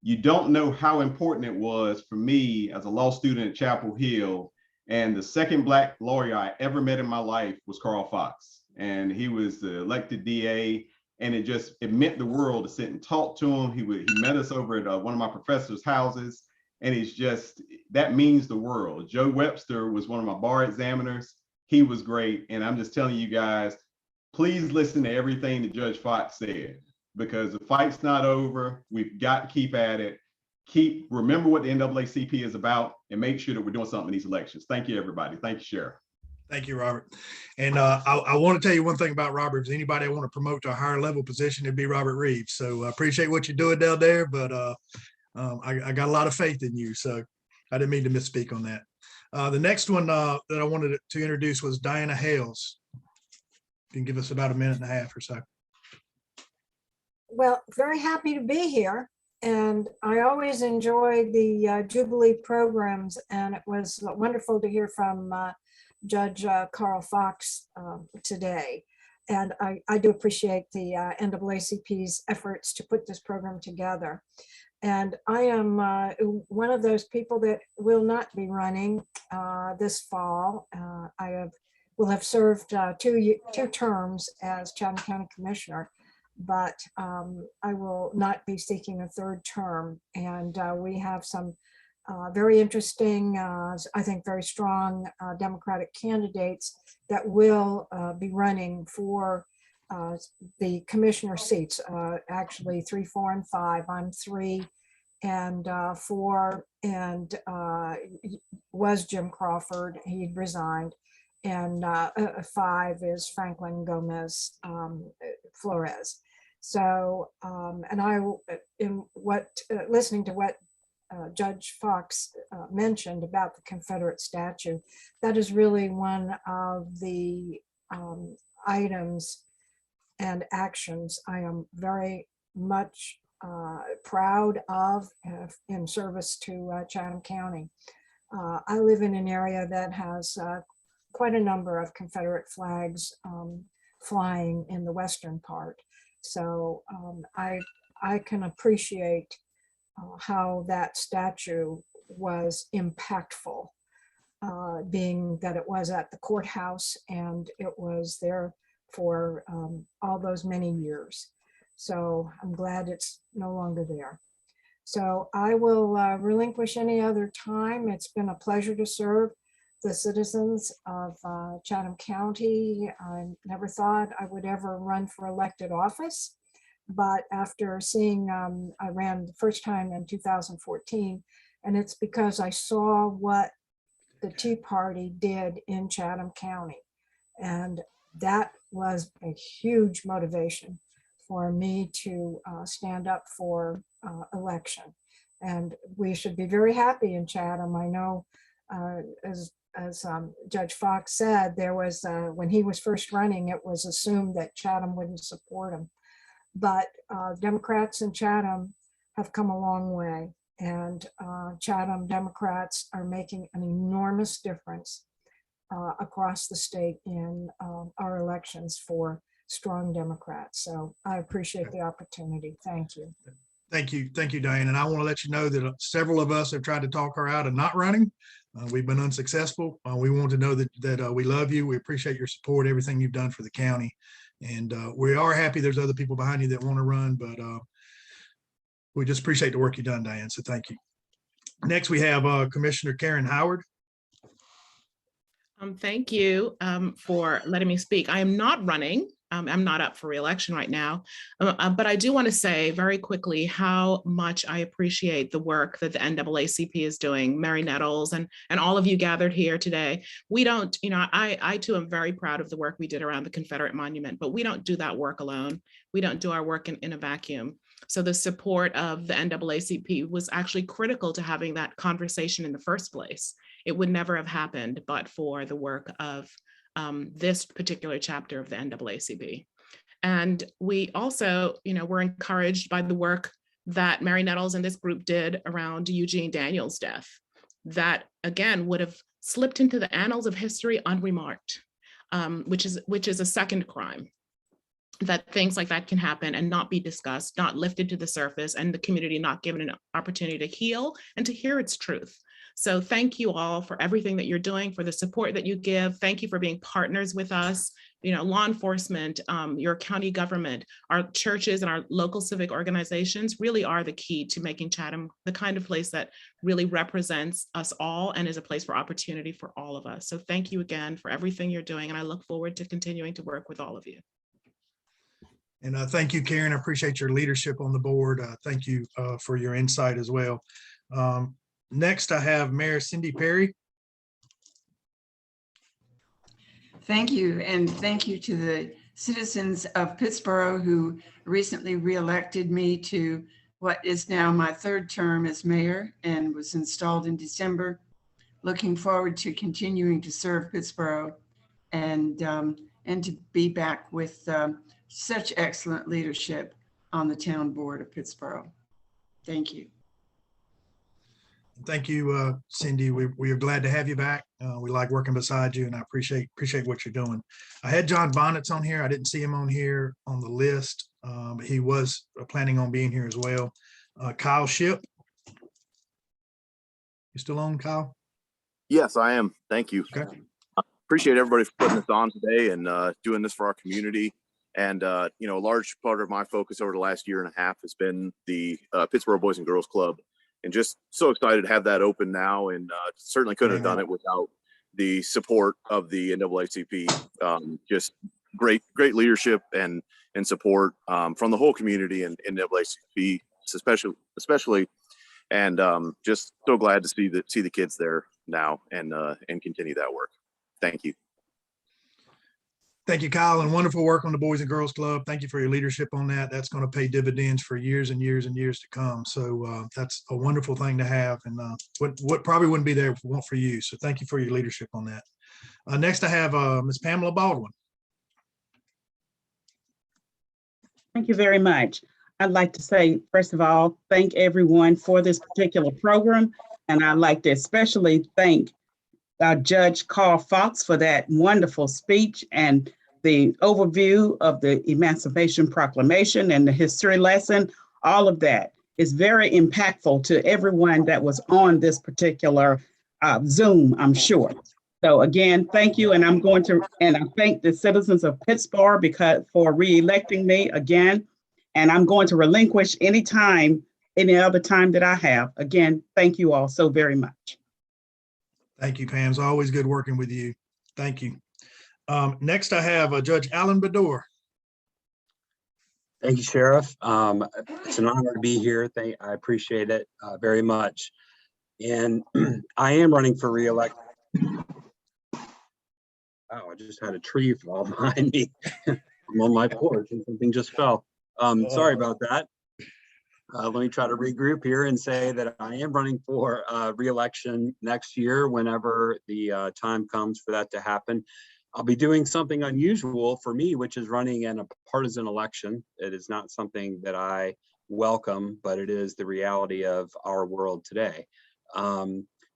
you don't know how important it was for me as a law student at Chapel Hill. And the second Black lawyer I ever met in my life was Carl Fox, and he was the elected DA, and it meant the world to sit and talk to him. He met us over at one of my professors' houses. And that means the world. Joe Webster was one of my bar examiners. He was great. And I'm just telling you guys, please listen to everything that Judge Fox said, because the fight's not over. We've got to keep at it. Remember what the NAACP is about, and make sure that we're doing something in these elections. Thank you, everybody. Thank you, Sheriff. Thank you, Robert. And I want to tell you one thing about Robert. If there's anybody I want to promote to a higher level position, it'd be Robert Reeves. So I appreciate what you're doing down there, but I got a lot of faith in you, so I didn't mean to misspeak on that. The next one that I wanted to introduce was Diana Hales. You can give us about a minute and a half or so. Well, very happy to be here. And I always enjoy the Jubilee programs, and it was wonderful to hear from Judge Carl Fox today. And I do appreciate the NAACP's efforts to put this program together. And I am one of those people that will not be running this fall. I will have served two terms as Chatham County Commissioner, but I will not be seeking a third term. And we have some very interesting, I think very strong Democratic candidates that will be running for the commissioner seats, actually 3, 4, and 5. I'm 3 and 4, and was Jim Crawford. He'd resigned. And 5 is Franklin Gomez Flores. So, and I, listening to what Judge Fox mentioned about the Confederate statue, that is really one of the items and actions I am very much proud of in service to Chatham County. I live in an area that has quite a number of Confederate flags flying in the western part. So I can appreciate how that statue was impactful, being that it was at the courthouse and it was there for all those many years. So I'm glad it's no longer there. So I will relinquish any other time. It's been a pleasure to serve the citizens of Chatham County. I never thought I would ever run for elected office, but after seeing, I ran the first time in 2014, and it's because I saw what the Tea Party did in Chatham County. And that was a huge motivation for me to stand up for election. And we should be very happy in Chatham. I know, as Judge Fox said, there was, when he was first running, it was assumed that Chatham wouldn't support him. But Democrats in Chatham have come a long way. And Chatham Democrats are making an enormous difference across the state in our elections for strong Democrats. So I appreciate the opportunity. Thank you. Thank you, Diane. And I want to let you know that several of us have tried to talk her out of not running. We've been unsuccessful. We want to know that we love you. We appreciate your support, everything you've done for the county. And we are happy there's other people behind you that want to run, but we just appreciate the work you've done, Diane. So thank you. Next, we have Commissioner Karen Howard. Thank you for letting me speak. I am not running. I'm not up for re-election right now, but I do want to say very quickly how much I appreciate the work that the NAACP is doing, Mary Nettles and all of you gathered here today. We don't, I too am very proud of the work we did around the Confederate Monument, but we don't do that work alone. We don't do our work in a vacuum. So the support of the NAACP was actually critical to having that conversation in the first place. It would never have happened but for the work of this particular chapter of the NAACP. And we also, were encouraged by the work that Mary Nettles and this group did around Eugene Daniels' death, that again would have slipped into the annals of history unremarked, which is a second crime. That things like that can happen and not be discussed, not lifted to the surface, and the community not given an opportunity to heal and to hear its truth. So thank you all for everything that you're doing, for the support that you give. Thank you for being partners with us, law enforcement, your county government, our churches and our local civic organizations really are the key to making Chatham the kind of place that really represents us all and is a place for opportunity for all of us. So thank you again for everything you're doing. And I look forward to continuing to work with all of you. And thank you, Karen. I appreciate your leadership on the board. Thank you for your insight as well. Next, I have Mayor Cindy Perry. Thank you. And thank you to the citizens of Pittsboro who recently reelected me to what is now my third term as mayor and was installed in December. Looking forward to continuing to serve Pittsboro and to be back with such excellent leadership on the town board of Pittsboro. Thank you. Thank you, Cindy. We are glad to have you back. We like working beside you, and I appreciate what you're doing. I had John Bonnets on here. I didn't see him on here on the list, but he was planning on being here as well. Kyle Shipp. You still on, Kyle? Yes, I am. Thank you. Okay. Appreciate everybody for putting this on today and doing this for our community. And, a large part of my focus over the last year and a half has been the Pittsboro Boys and Girls Club. And just so excited to have that open now, and certainly couldn't have done it without the support of the NAACP. Just great leadership and support from the whole community and NAACP, especially, and just so glad to see the kids there now and continue that work. Thank you. Thank you, Kyle, and wonderful work on the Boys and Girls Club. Thank you for your leadership on that. That's going to pay dividends for years and years and years to come. So that's a wonderful thing to have, and what probably wouldn't be there if it weren't for you. So thank you for your leadership on that. Next, I have Ms. Pamela Baldwin. Thank you very much. I'd like to say, first of all, thank everyone for this particular program, and I'd like to especially thank Judge Carl Fox for that wonderful speech and the overview of the Emancipation Proclamation and the history lesson. All of that is very impactful to everyone that was on this particular Zoom, I'm sure. So again, thank you. And I thank the citizens of Pittsboro for re-electing me again. And I'm going to relinquish any other time that I have. Again, thank you all so very much. Thank you, Pam. It's always good working with you. Thank you. Next, I have Judge Alan Bador. Thank you, Sheriff. It's an honor to be here. I appreciate it very much. And I am running for re-election. Wow, I just had a tree fall behind me. I'm on my porch and something just fell. Sorry about that. Let me try to regroup here and say that I am running for re-election next year whenever the time comes for that to happen. I'll be doing something unusual for me, which is running in a partisan election. It is not something that I welcome, but it is the reality of our world today.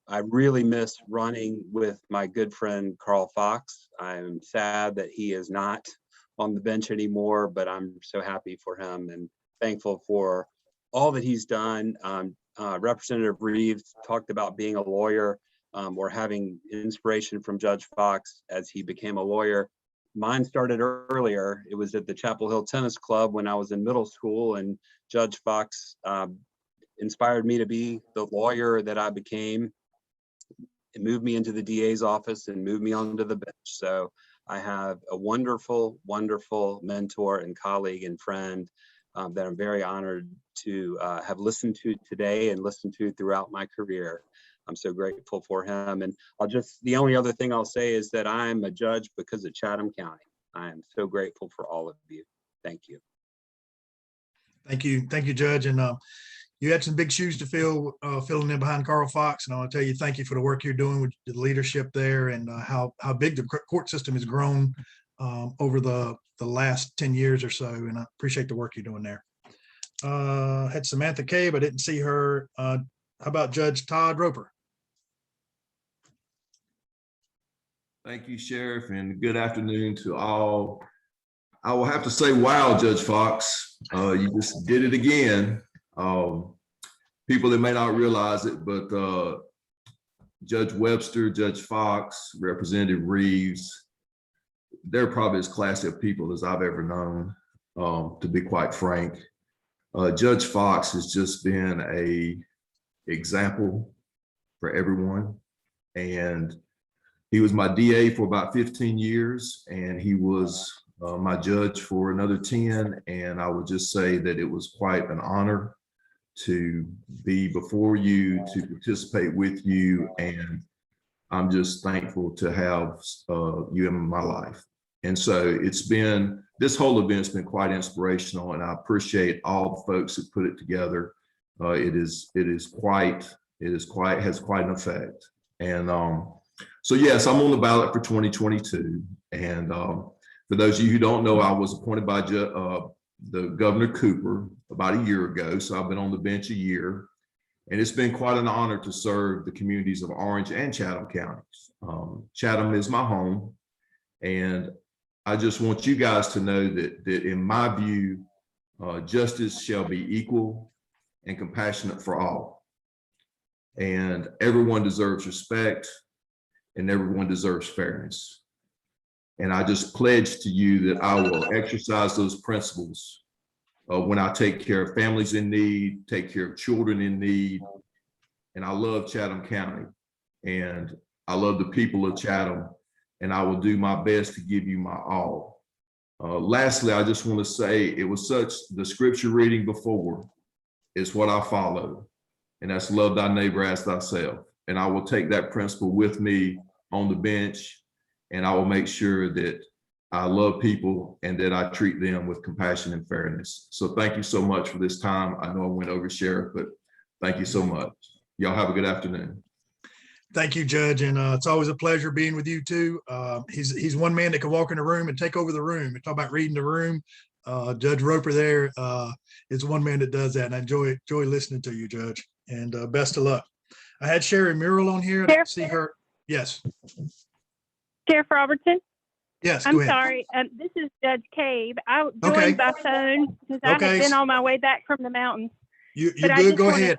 I really miss running with my good friend Carl Fox. I'm sad that he is not on the bench anymore, but I'm so happy for him and thankful for all that he's done. Representative Reeves talked about being a lawyer or having inspiration from Judge Fox as he became a lawyer. Mine started earlier. It was at the Chapel Hill Tennis Club when I was in middle school, and Judge Fox inspired me to be the lawyer that I became. It moved me into the DA's office and moved me onto the bench. So I have a wonderful, wonderful mentor and colleague and friend that I'm very honored to have listened to today and listened to throughout my career. I'm so grateful for him. And the only other thing I'll say is that I'm a judge because of Chatham County. I am so grateful for all of you. Thank you. Thank you, Judge. And you had some big shoes to fill, filling in behind Carl Fox. And I want to tell you, thank you for the work you're doing with the leadership there, and how big the court system has grown over the last 10 years or so. And I appreciate the work you're doing there. Had Samantha Cave, I didn't see her. How about Judge Todd Roper? Thank you, Sheriff, and good afternoon to all. I will have to say, wow, Judge Fox, you just did it again. People that may not realize it, but Judge Webster, Judge Fox, Representative Reeves, they're probably as classy of people as I've ever known, to be quite frank. Judge Fox has just been an example for everyone. And he was my DA for about 15 years, and he was my judge for another 10. And I would just say that it was quite an honor to be before you, to participate with you. And I'm just thankful to have you in my life. And so this whole event's been quite inspirational, and I appreciate all the folks who put it together. It has quite an effect. And so yes, I'm on the ballot for 2022. And for those of you who don't know, I was appointed by the Governor Cooper about a year ago. So I've been on the bench a year, and it's been quite an honor to serve the communities of Orange and Chatham counties. Chatham is my home, and I just want you guys to know that in my view, justice shall be equal and compassionate for all. And everyone deserves respect, and everyone deserves fairness. And I just pledge to you that I will exercise those principles when I take care of families in need, take care of children in need. And I love Chatham County, and I love the people of Chatham, and I will do my best to give you my all. Lastly, I just want to say the scripture reading before is what I follow, and that's love thy neighbor as thyself. And I will take that principle with me on the bench, and I will make sure that I love people and that I treat them with compassion and fairness. So thank you so much for this time. I know I went over, Sheriff, but thank you so much. Y'all have a good afternoon. Thank you, Judge. And it's always a pleasure being with you too. He's one man that can walk in the room and take over the room. We talk about reading the room. Judge Roper there is one man that does that. And I enjoy listening to you, Judge. And best of luck. I had Sherry Murrell on here. I didn't see her. Yes. Sheriff Robertson? Yes, I'm go ahead. sorry. This is Judge Cave. I joined by phone because I had been on my way back from the mountains. You're good. Go ahead.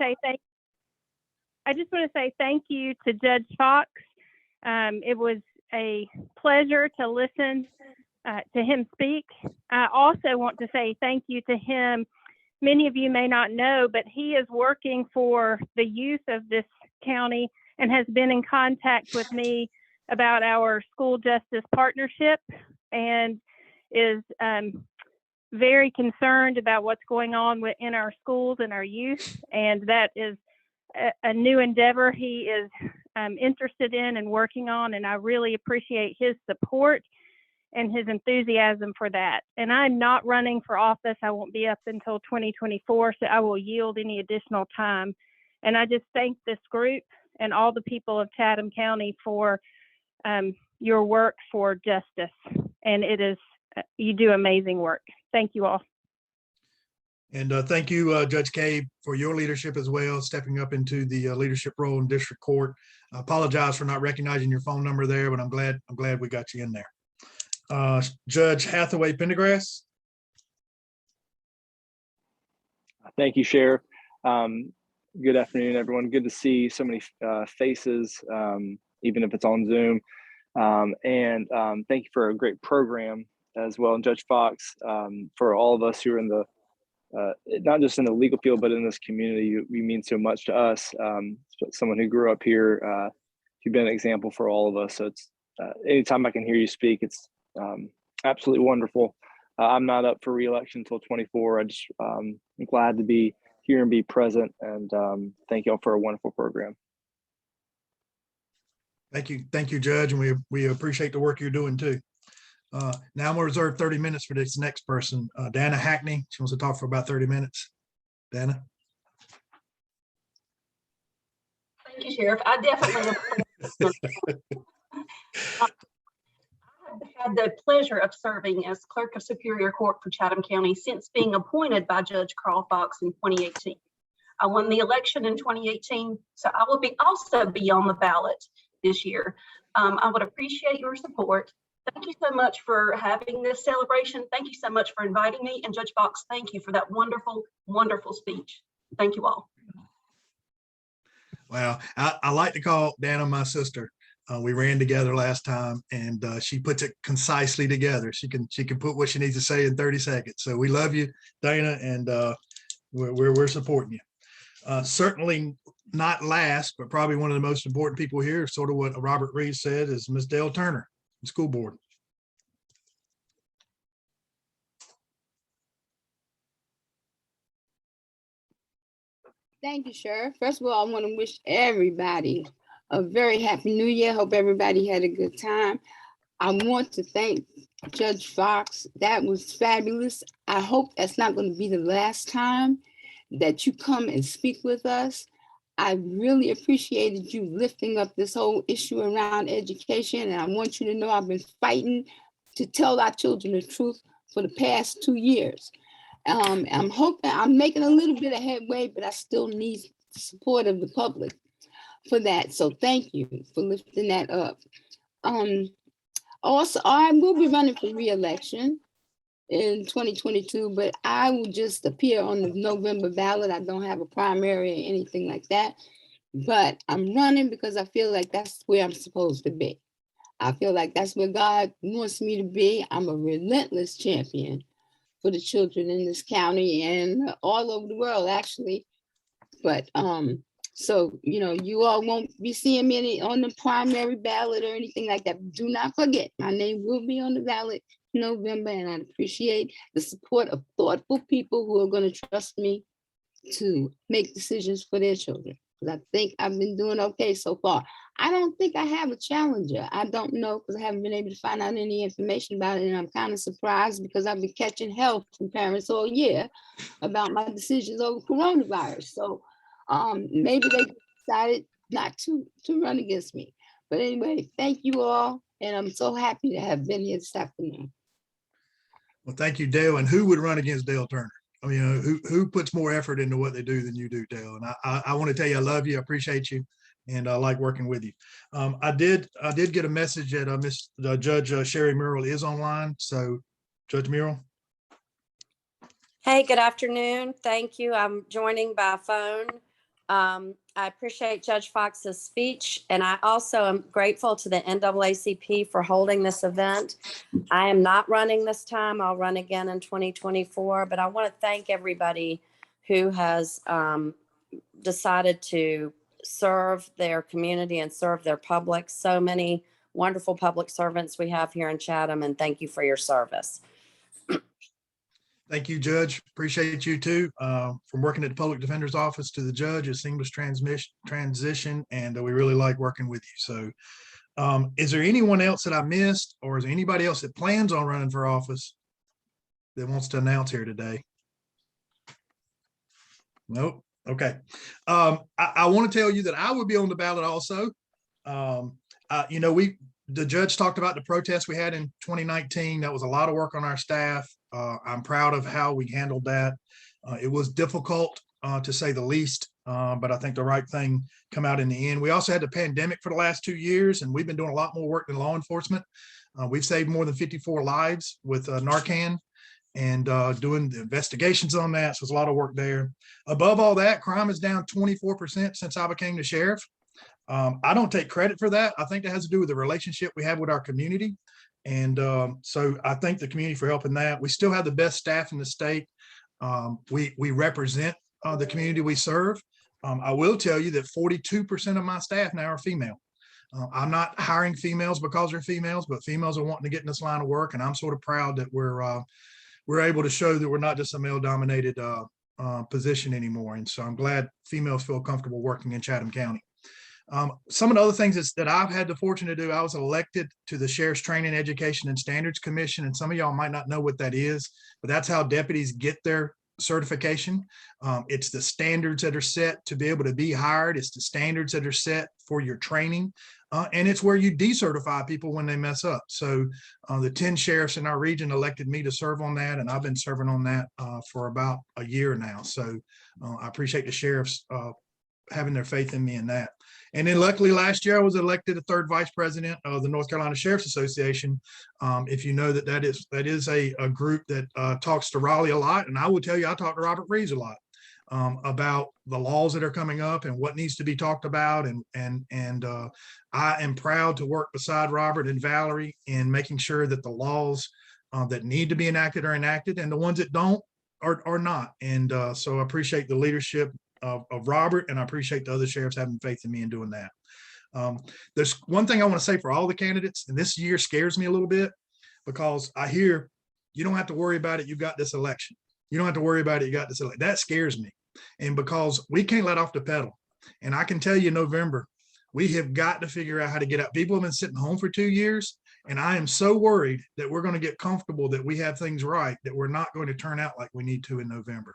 I just want to say thank you to Judge Fox. It was a pleasure to listen to him speak. I also want to say thank you to him. Many of you may not know, but he is working for the youth of this county and has been in contact with me about our school justice partnership, and is very concerned about what's going on in our schools and our youth. And that is a new endeavor he is interested in and working on. And I really appreciate his support and his enthusiasm for that. And I'm not running for office. I won't be up until 2024, so I will yield any additional time. And I just thank this group and all the people of Chatham County for your work for justice. And you do amazing work. Thank you all. And thank you, Judge Cave, for your leadership as well, stepping up into the leadership role in district court. I apologize for not recognizing your phone number there, but I'm glad we got you in there. Judge Hathaway Pendergrass. Thank you, Sheriff. Good afternoon, everyone. Good to see so many faces, even if it's on Zoom. Thank you for a great program as well. And Judge Fox, for all of us who are in the, not just in the legal field, but in this community, you mean so much to us. Someone who grew up here, you've been an example for all of us. So it's anytime I can hear you speak, it's absolutely wonderful. I'm not up for re-election until 24. I'm glad to be here and be present, and thank you all for a wonderful program. Thank you, Judge, and we appreciate the work you're doing too. Now I'm gonna reserve 30 minutes for this next person, Dana Hackney. She wants to talk for about 30 minutes. Dana. Thank you, Sheriff. I definitely had the pleasure of serving as Clerk of Superior Court for Chatham County since being appointed by Judge Carl Fox in 2018. I won the election in 2018, so I will also be on the ballot this year. I would appreciate your support. Thank you so much for having this celebration. Thank you so much for inviting me. And Judge Fox, thank you for that wonderful, wonderful speech. Thank you all. Well, I like to call Dana my sister. We ran together last time, and she puts it concisely together. She can put what she needs to say in 30 seconds. So we love you, Dana, and we're supporting you. Certainly not last, but probably one of the most important people here, sort of what Robert Reeves said, is Ms. Dale Turner, school board. Thank you, Sheriff. First of all, I want to wish everybody a very happy new year. Hope everybody had a good time. I want to thank Judge Fox. That was fabulous. I hope that's not going to be the last time that you come and speak with us. I really appreciated you lifting up this whole issue around education. And I want you to know I've been fighting to tell our children the truth for the past 2 years. I'm hoping I'm making a little bit of headway, but I still need the support of the public for that. So thank you for lifting that up. Also, I will be running for re-election in 2022, but I will just appear on the November ballot. I don't have a primary or anything like that, but I'm running because I feel like that's where I'm supposed to be. I feel like that's where God wants me to be. I'm a relentless champion for the children in this county and all over the world, actually. But so, you know, you all won't be seeing me on the primary ballot or anything like that. Do not forget, my name will be on the ballot in November, and I appreciate the support of thoughtful people who are going to trust me to make decisions for their children. Because I think I've been doing okay so far. I don't think I have a challenger. I don't know, because I haven't been able to find out any information about it. And I'm kind of surprised because I've been catching hell from parents all year about my decisions over coronavirus. So maybe they decided not to run against me. But anyway, thank you all. And I'm so happy to have been here this afternoon. Well, thank you, Dale. And who would run against Dale Turner? I mean, who puts more effort into what they do than you do, Dale? And I want to tell you, I love you, I appreciate you, and I like working with you. I did get a message that Judge Sherry Murrell is online. So, Judge Murrell. Hey, good afternoon. Thank you. I'm joining by phone. I appreciate Judge Fox's speech, and I also am grateful to the NAACP for holding this event. I am not running this time. I'll run again in 2024, but I want to thank everybody who has decided to serve their community and serve their public. So many wonderful public servants we have here in Chatham, and thank you for your service. Thank you, Judge. Appreciate you too. From working at the Public Defender's Office to the judge, a seamless transition, and we really like working with you. So is there anyone else that I missed, or is there anybody else that plans on running for office that wants to announce here today? Nope. Okay. I want to tell you that I will be on the ballot also. You know, the judge talked about the protests we had in 2019. That was a lot of work on our staff. I'm proud of how we handled that. It was difficult to say the least, but I think the right thing come out in the end. We also had the pandemic for the last 2 years, and we've been doing a lot more work than law enforcement. We've saved more than 54 lives with Narcan and doing the investigations on that. So there's a lot of work there. Above all that, crime is down 24% since I became the sheriff. I don't take credit for that. I think that has to do with the relationship we have with our community. And so I thank the community for helping that. We still have the best staff in the state. We represent the community we serve. I will tell you that 42% of my staff now are female. I'm not hiring females because they're females, but females are wanting to get in this line of work. And I'm sort of proud that we're able to show that we're not just a male-dominated position anymore. And so I'm glad females feel comfortable working in Chatham County. Some of the other things that I've had the fortune to do, I was elected to the Sheriff's Training, Education, and Standards Commission. And some of y'all might not know what that is, but that's how deputies get their certification. It's the standards that are set to be able to be hired. It's the standards that are set for your training. And it's where you decertify people when they mess up. So the 10 sheriffs in our region elected me to serve on that. And I've been serving on that for about a year now. So I appreciate the sheriffs having their faith in me in that. And then luckily last year I was elected a 3rd vice president of the North Carolina Sheriff's Association. If you know that is a group that talks to Raleigh a lot. And I will tell you, I talk to Robert Reeves a lot about the laws that are coming up and what needs to be talked about. And I am proud to work beside Robert and Valerie in making sure that the laws that need to be enacted are enacted, and the ones that don't are not. And so I appreciate the leadership of Robert, and I appreciate the other sheriffs having faith in me in doing that. There's one thing I want to say for all the candidates, and this year scares me a little bit because I hear you don't have to worry about it. You got this election. You don't have to worry about it. You got this election. That scares me. And because we can't let off the pedal. And I can tell you, November, we have got to figure out how to get out. People have been sitting home for 2 years. And I am so worried that we're going to get comfortable that we have things right, that we're not going to turn out like we need to in November.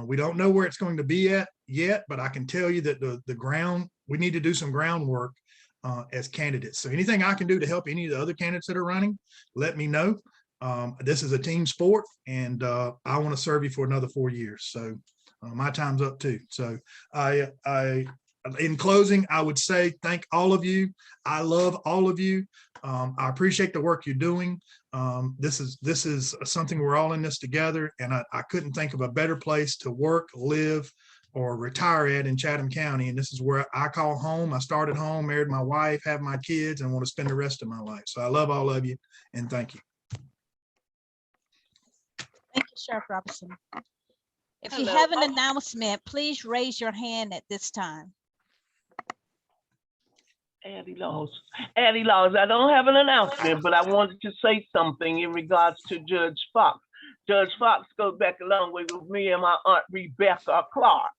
We don't know where it's going to be at yet, but I can tell you that the ground, we need to do some groundwork as candidates. So anything I can do to help any of the other candidates that are running, let me know. This is a team sport, and I want to serve you for another 4 years. So my time's up too. So in closing, I would say thank all of you. I love all of you. I appreciate the work you're doing. This is something we're all in this together, and I couldn't think of a better place to work, live, or retire at in Chatham County. And this is where I call home. I started home, married my wife, have my kids, and want to spend the rest of my life. So I love all of you, and thank you. Thank you, Sheriff Robertson. If you have an announcement, please raise your hand at this time. Addie Laws. I don't have an announcement, but I wanted to say something in regards to Judge Fox. Judge Fox goes back a long way with me and my aunt Rebecca Clark.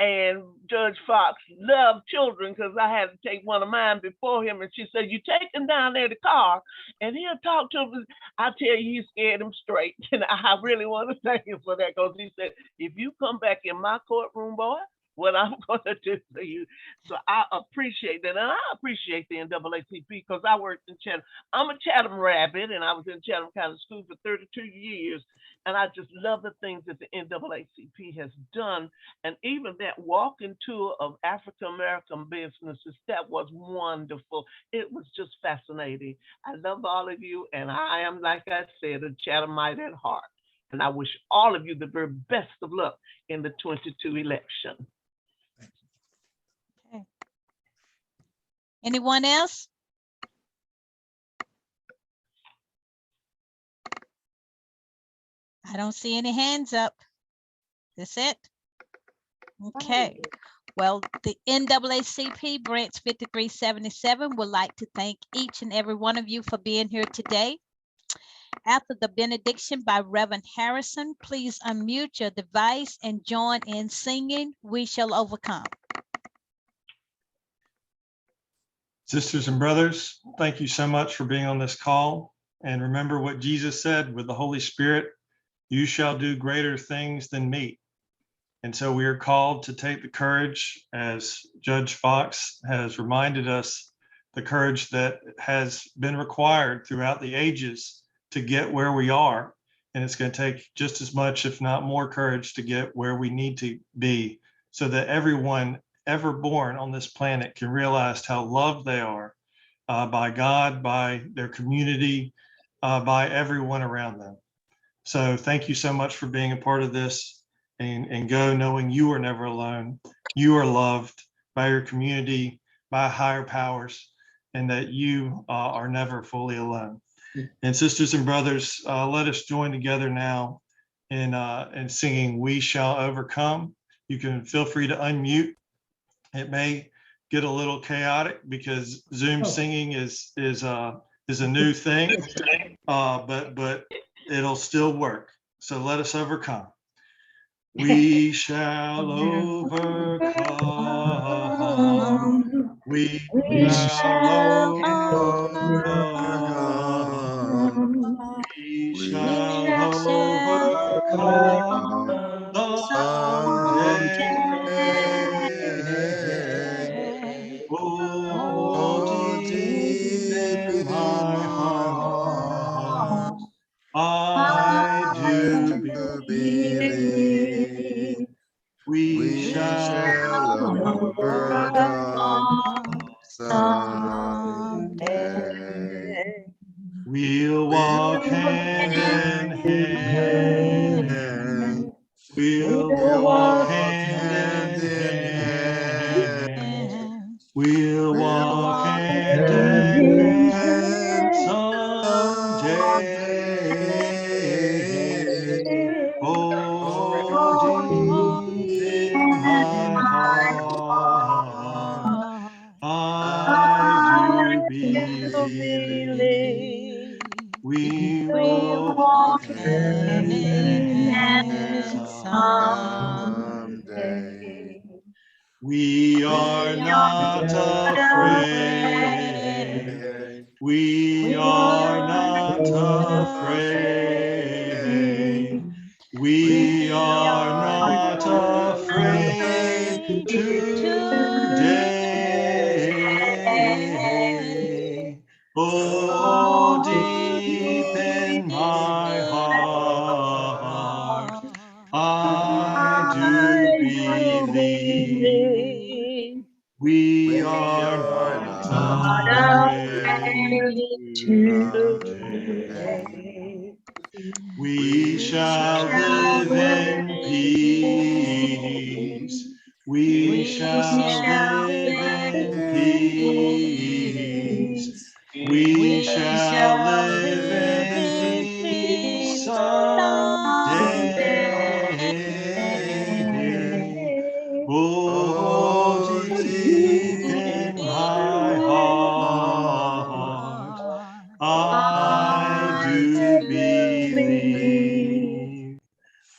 And Judge Fox loved children because I had to take one of mine before him. And she said, you take him down there to the car and he'll talk to him. I tell you, he scared him straight. And I really want to thank him for that, because he said, if you come back in my courtroom, boy, what I'm going to do for you. So I appreciate that. And I appreciate the NAACP because I worked in Chatham. I'm a Chatham rabbit, and I was in Chatham County School for 32 years. And I just love the things that the NAACP has done. And even that walking tour of African-American businesses, that was wonderful. It was just fascinating. I love all of you. And I am, like I said, a Chathamite at heart. And I wish all of you the very best of luck in the 22 election. Okay. Anyone else? I don't see any hands up. That's it. Okay. Well, the NAACP Branch 5377 would like to thank each and every one of you for being here today. After the benediction by Reverend Harrison, please unmute your device and join in singing "We Shall Overcome." Sisters and brothers, thank you so much for being on this call. And remember what Jesus said with the Holy Spirit, you shall do greater things than me. And so we are called to take the courage, as Judge Fox has reminded us, the courage that has been required throughout the ages to get where we are. And it's going to take just as much, if not more, courage to get where we need to be, so that everyone ever born on this planet can realize how loved they are by God, by their community, by everyone around them. So thank you so much for being a part of this, and go knowing you are never alone. You are loved by your community, by higher powers, and that you are never fully alone. And sisters and brothers, let us join together now in singing "We Shall Overcome." You can feel free to unmute. It may get a little chaotic because Zoom singing is a new thing, but it'll still work. So let us overcome. We shall overcome. We shall overcome. We shall overcome someday. Oh, deep in my heart, I do believe we shall overcome someday. We'll walk hand in hand. We'll walk hand in hand. We'll walk hand in hand someday. Oh, deep in my heart, I do believe we will walk hand in hand someday. We are not afraid. We are not afraid. We are not afraid today. Oh, deep in my heart, I do believe we are not afraid today. We shall live in peace. We shall live in peace. We shall live in peace someday. Oh, deep in my heart, I do believe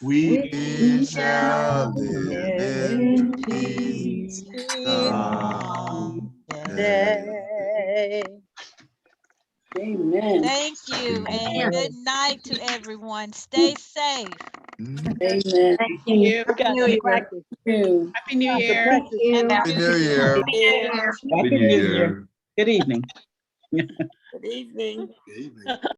we shall live in peace someday. Amen. Thank you, and good night to everyone. Stay safe. Amen. Thank you. Happy New Year. Happy New Year. Happy New Year. Happy New Year. Good evening. Good evening.